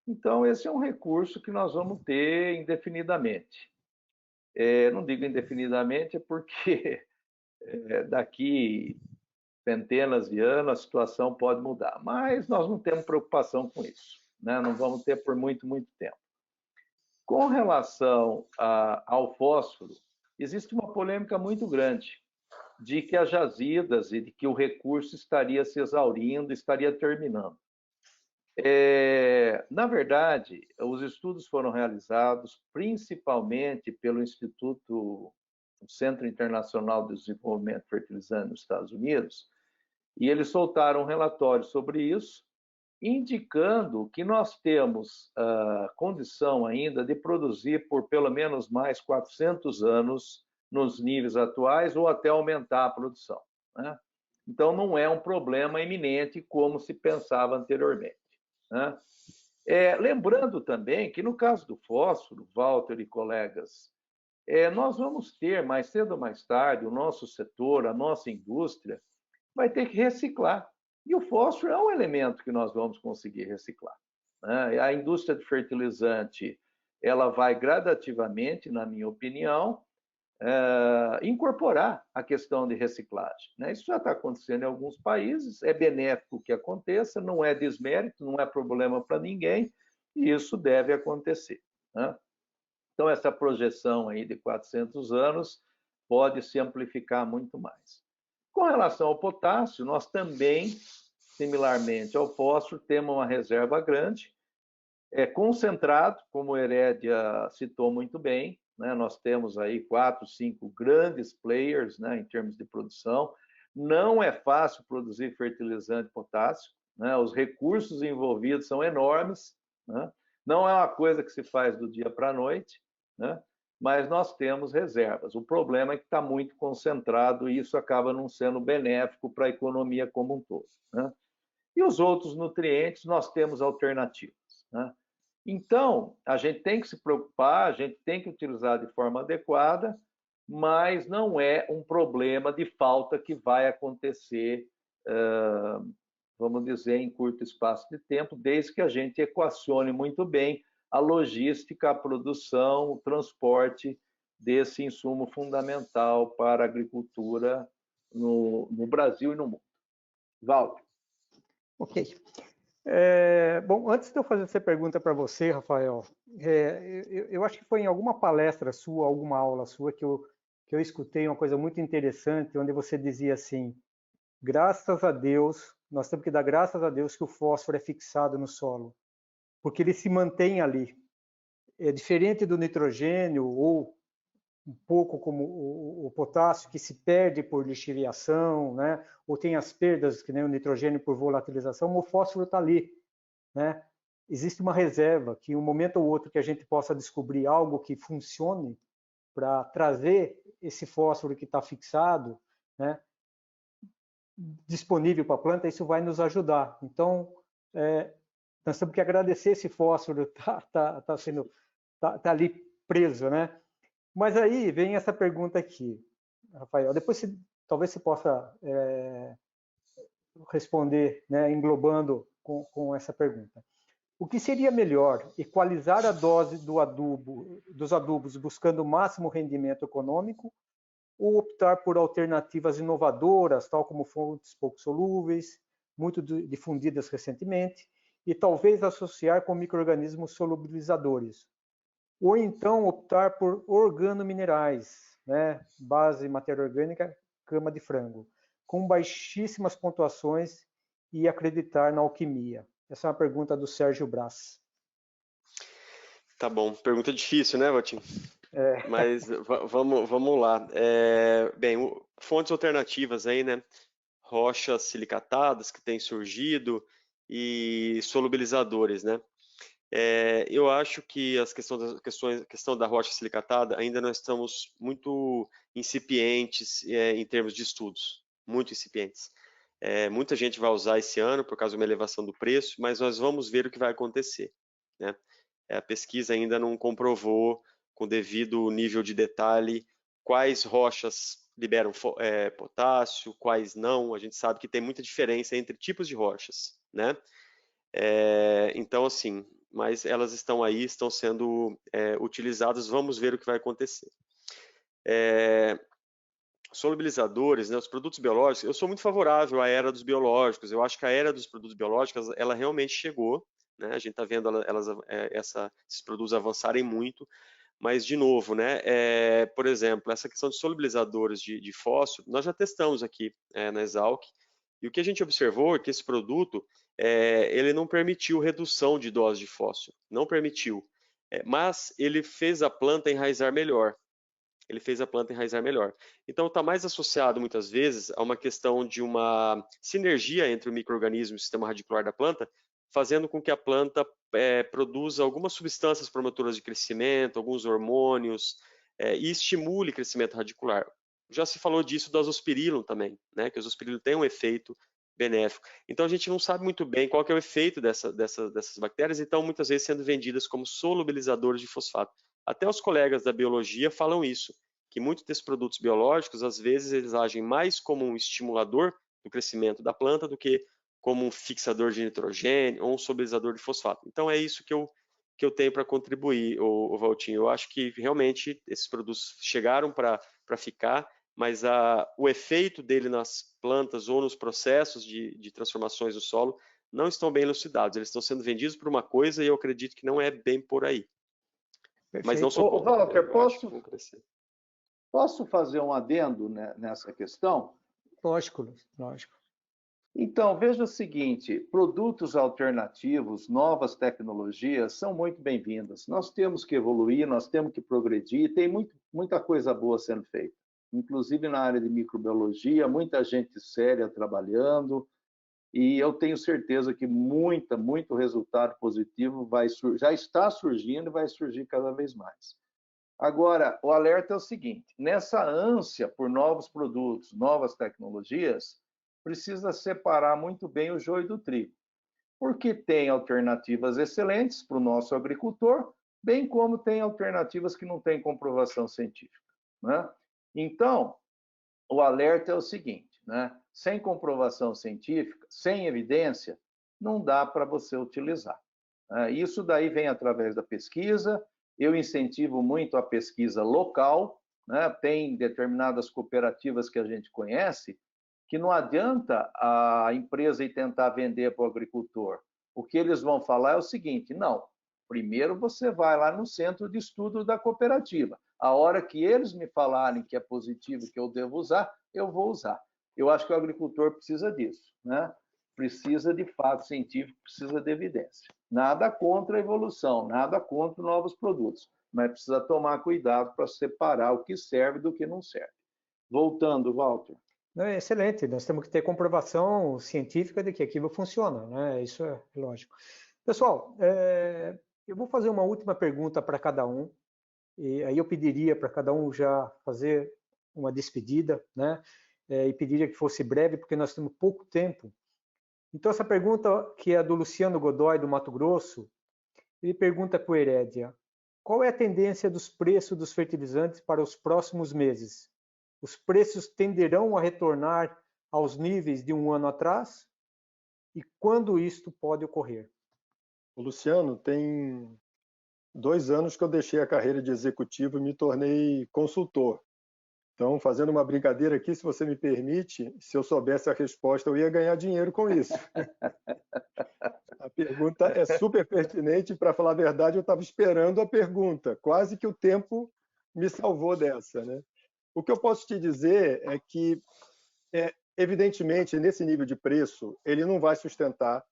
Então, esse é um recurso que nós vamos ter indefinidamente. Não digo indefinidamente porque daqui centenas de anos a situação pode mudar, mas nós não temos preocupação com isso, né? Não vamos ter por muito, muito tempo. Com relação ao fósforo, existe uma polêmica muito grande de que as jazidas e de que o recurso estaria se exaurindo, estaria terminando. Na verdade, os estudos foram realizados principalmente pelo Instituto, o Centro Internacional de Desenvolvimento de Fertilizantes nos Estados Unidos, e eles soltaram um relatório sobre isso, indicando que nós temos condição ainda de produzir por pelo menos mais 400 anos nos níveis atuais ou até aumentar a produção, né? Então, não é um problema iminente como se pensava anteriormente, né? Lembrando também que no caso do fósforo, Walter e colegas, nós vamos ter, mais cedo ou mais tarde, o nosso setor, a nossa indústria, vai ter que reciclar. E o fósforo é um elemento que nós vamos conseguir reciclar, né? A indústria de fertilizante, ela vai gradativamente, na minha opinião, incorporar a questão de reciclagem, né? Isso já está acontecendo em alguns países, é benéfico que aconteça, não é desmérito, não é problema para ninguém, e isso deve acontecer, né? Então, essa projeção aí de 400 anos pode se amplificar muito mais. Com relação ao potássio, nós também, similarmente ao fósforo, temos uma reserva grande, concentrado, como o Herédia citou muito bem, né? Nós temos aí 4, 5 grandes players, né, em termos de produção. Não é fácil produzir fertilizante potássio, né? Os recursos envolvidos são enormes, né? Não é uma coisa que se faz do dia para a noite, né? Mas nós temos reservas. O problema é que está muito concentrado e isso acaba não sendo benéfico para a economia como um todo, né? E os outros nutrientes, nós temos alternativas, né? Então, a gente tem que se preocupar, a gente tem que utilizar de forma adequada, mas não é um problema de falta que vai acontecer, vamos dizer, em curto espaço de tempo, desde que a gente equacione muito bem a logística, a produção, o transporte desse insumo fundamental para a agricultura no Brasil e no mundo. Walter. Ok. Bom, antes de eu fazer essa pergunta para você, Rafael, eu acho que foi em alguma palestra sua, alguma aula sua, que eu escutei uma coisa muito interessante, onde você dizia assim: graças a Deus, nós temos que dar graças a Deus que o fósforo é fixado no solo, porque ele se mantém ali. É diferente do nitrogênio ou um pouco como o potássio, que se perde por lixiviação, né? Ou tem as perdas, que nem o nitrogênio por volatilização, o fósforo está ali, né? Existe uma reserva que, um momento ou outro que a gente possa descobrir algo que funcione para trazer esse fósforo que está fixado, né, disponível para a planta, isso vai nos ajudar. Então, nós temos que agradecer esse fósforo tá ali preso, né? Mas aí vem essa pergunta aqui, Rafael. Depois talvez você possa responder, né, englobando com essa pergunta. O que seria melhor, equalizar a dose dos adubos buscando o máximo rendimento econômico, ou optar por alternativas inovadoras, tal como fontes pouco solúveis, muito difundidas recentemente, e talvez associar com micro-organismos solubilizadores? Ou então optar por organominerais, né, base matéria orgânica, cama de frango, com baixíssimas pontuações e acreditar na alquimia? Essa é uma pergunta do Sérgio Brás. Tá bom, pergunta difícil, né, Valtinho? Mas vamos lá. Bem, fontes alternativas aí, né? Rochas silicatadas que têm surgido e solubilizadores, né? Eu acho que a questão da rocha silicatada ainda nós estamos muito incipientes em termos de estudos, muito incipientes. Muita gente vai usar esse ano por causa de uma elevação do preço, mas nós vamos ver o que vai acontecer, né? A pesquisa ainda não comprovou com devido nível de detalhe quais rochas liberam potássio, quais não. A gente sabe que tem muita diferença entre tipos de rochas, né? Então, assim, mas elas estão aí, estão sendo utilizadas, vamos ver o que vai acontecer. Solubilizadores, né, os produtos biológicos, eu sou muito favorável à era dos biológicos, eu acho que a era dos produtos biológicos, ela realmente chegou, né? A gente está vendo esses produtos avançarem muito, mas, de novo, né, por exemplo, essa questão de solubilizadores de fósforo, nós já testamos aqui na Exalc, e o que a gente observou é que esse produto, ele não permitiu redução de dose de fósforo, não permitiu, mas ele fez a planta enraizar melhor. Então, está mais associado, muitas vezes, a uma questão de uma sinergia entre o micro-organismo e o sistema radicular da planta, fazendo com que a planta produza algumas substâncias promotoras de crescimento, alguns hormônios, e estimule o crescimento radicular. Já se falou disso do azospirillum também, né? Que o azospirillum tem um efeito benéfico. Então, a gente não sabe muito bem qual que é o efeito dessas bactérias, então, muitas vezes sendo vendidas como solubilizadores de fosfato. Até os colegas da biologia falam isso, que muitos desses produtos biológicos, às vezes, eles agem mais como um estimulador do crescimento da planta do que como um fixador de nitrogênio ou um solubilizador de fosfato. Então, é isso que eu tenho para contribuir, o Valtinho. Eu acho que, realmente, esses produtos chegaram para ficar, mas o efeito dele nas plantas ou nos processos de transformações do solo não estão bem elucidados. Eles estão sendo vendidos por uma coisa e eu acredito que não é bem por aí. Perfeito. Mas não sou contra. Walter, posso fazer um adendo nessa questão? Lógico. Então, veja o seguinte, produtos alternativos, novas tecnologias são muito bem-vindas. Nós temos que evoluir, nós temos que progredir, tem muita coisa boa sendo feita. Inclusive na área de microbiologia, muita gente séria trabalhando, e eu tenho certeza que muito resultado positivo já está surgindo e vai surgir cada vez mais. Agora, o alerta é o seguinte, nessa ânsia por novos produtos, novas tecnologias, precisa separar muito bem o joio do trigo, porque tem alternativas excelentes para o nosso agricultor, bem como tem alternativas que não têm comprovação científica, né? Então, o alerta é o seguinte, né? Sem comprovação científica, sem evidência, não dá para você utilizar. Isso daí vem através da pesquisa, eu incentivo muito a pesquisa local, né? Tem determinadas cooperativas que a gente conhece, que não adianta a empresa ir tentar vender para o agricultor. O que eles vão falar é o seguinte, não, primeiro você vai lá no centro de estudo da cooperativa. A hora que eles me falarem que é positivo, que eu devo usar, eu vou usar. Eu acho que o agricultor precisa disso, né? Precisa de fato científico, precisa de evidência. Nada contra a evolução, nada contra novos produtos, mas precisa tomar cuidado para separar o que serve do que não serve. Voltando, Walter. Excelente, nós temos que ter comprovação científica de que aquilo funciona, né? Isso é lógico. Pessoal, eu vou fazer uma última pergunta para cada um, e aí eu pediria para cada um já fazer uma despedida, né? E pediria que fosse breve, porque nós temos pouco tempo, Então, essa pergunta, que é do Luciano Godoy, do Mato Grosso, ele pergunta para o Herédia: qual é a tendência dos preços dos fertilizantes para os próximos meses? Os preços tenderão a retornar aos níveis de um ano atrás? E quando isto pode ocorrer? O Luciano, tem 2 anos que eu deixei a carreira de executivo e me tornei consultor. Então, fazendo uma brincadeira aqui, se você me permite, se eu soubesse a resposta, eu ia ganhar dinheiro com isso. A pergunta é super pertinente, para falar a verdade, eu estava esperando a pergunta, quase que o tempo me salvou dessa, né? O que eu posso te dizer é que, evidentemente, nesse nível de preço, ele não vai sustentar.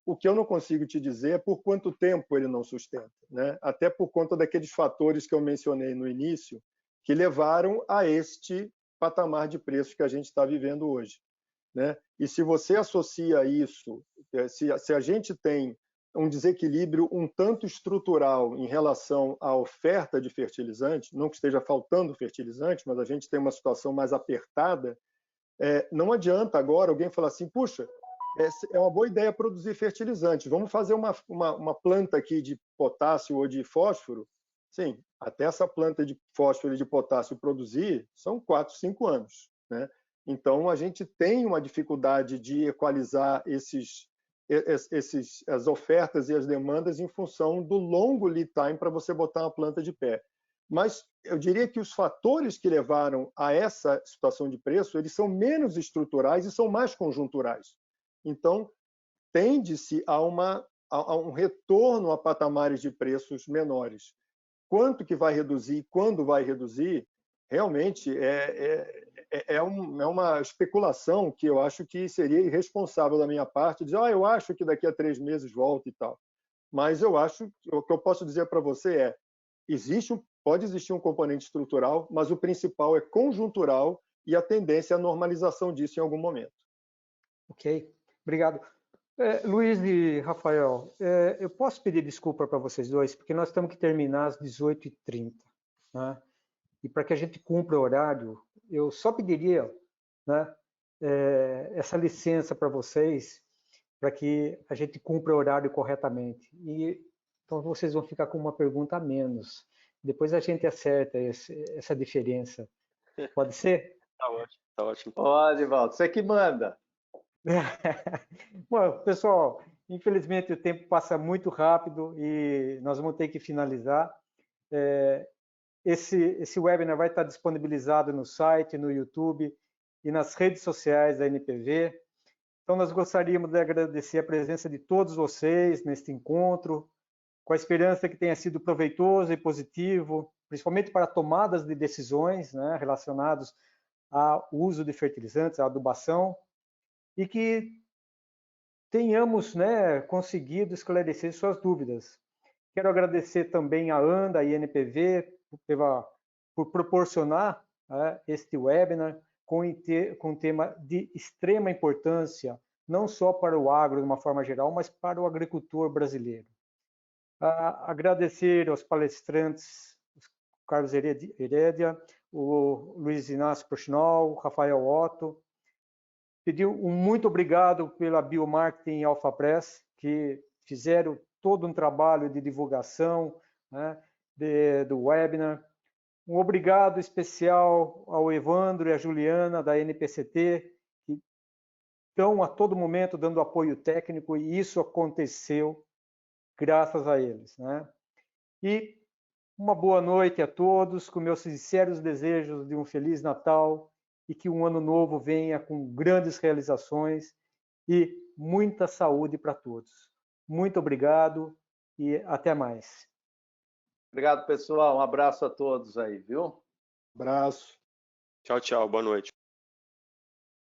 O que eu não consigo te dizer é por quanto tempo ele não sustenta, né? Até por conta daqueles fatores que eu mencionei no início, que levaram a este patamar de preços que a gente está vivendo hoje, né? E se você associa isso, se a gente tem um desequilíbrio um tanto estrutural em relação à oferta de fertilizante, não que esteja faltando fertilizante, mas a gente tem uma situação mais apertada, não adianta agora alguém falar assim, puxa, é uma boa ideia produzir fertilizante, vamos fazer uma planta aqui de potássio ou de fósforo. Sim, até essa planta de fósforo e de potássio produzir são 4, 5 anos, né? Então, a gente tem uma dificuldade de equalizar as ofertas e as demandas em função do longo lead time para você botar uma planta de pé. Mas eu diria que os fatores que levaram a essa situação de preço, eles são menos estruturais e são mais conjunturais. Então, tende-se a um retorno a patamares de preços menores. Quanto que vai reduzir, quando vai reduzir, realmente é uma especulação que eu acho que seria irresponsável da minha parte, dizer, eu acho que daqui a 3 meses volta e tal. Mas eu acho, o que eu posso dizer para você pode existir um componente estrutural, mas o principal é conjuntural e a tendência é a normalização disso em algum momento. Ok, obrigado. Luiz e Rafael, eu posso pedir desculpa para vocês dois, porque nós temos que terminar às 18h30, né? E para que a gente cumpra o horário, eu só pediria, né, essa licença para vocês, para que a gente cumpra o horário corretamente. Então vocês vão ficar com uma pergunta a menos. Depois a gente acerta essa diferença. Pode ser? Tá ótimo, tá ótimo. Pode, Valdo, você que manda. Bom, pessoal, infelizmente o tempo passa muito rápido e nós vamos ter que finalizar. Esse webinar vai estar disponibilizado no site, no YouTube e nas redes sociais da NPV. Então, nós gostaríamos de agradecer a presença de todos vocês neste encontro, com a esperança que tenha sido proveitoso e positivo, principalmente para tomadas de decisões, né, relacionadas ao uso de fertilizantes, à adubação, e que tenhamos, né, conseguido esclarecer suas dúvidas. Quero agradecer também à ANDA e NPV por proporcionar este webinar com um tema de extrema importância, não só para o agro de uma forma geral, mas para o agricultor brasileiro. Agradecer aos palestrantes, Carlos Herédia, o Luiz Inácio Prochinol, o Rafael Otto. Pedir um muito obrigado pela Biomarketing e AlphaPress, que fizeram todo um trabalho de divulgação, né, do webinar. Um obrigado especial ao Evandro e à Juliana, da NPCT, que estão a todo momento dando apoio técnico, e isso aconteceu graças a eles, né? E uma boa noite a todos, com meus sinceros desejos de um Feliz Natal e que um ano novo venha com grandes realizações e muita saúde para todos. Muito obrigado e até mais. Obrigado, pessoal. Um abraço a todos aí, viu? Abraço. Tchau, tchau. Boa noite.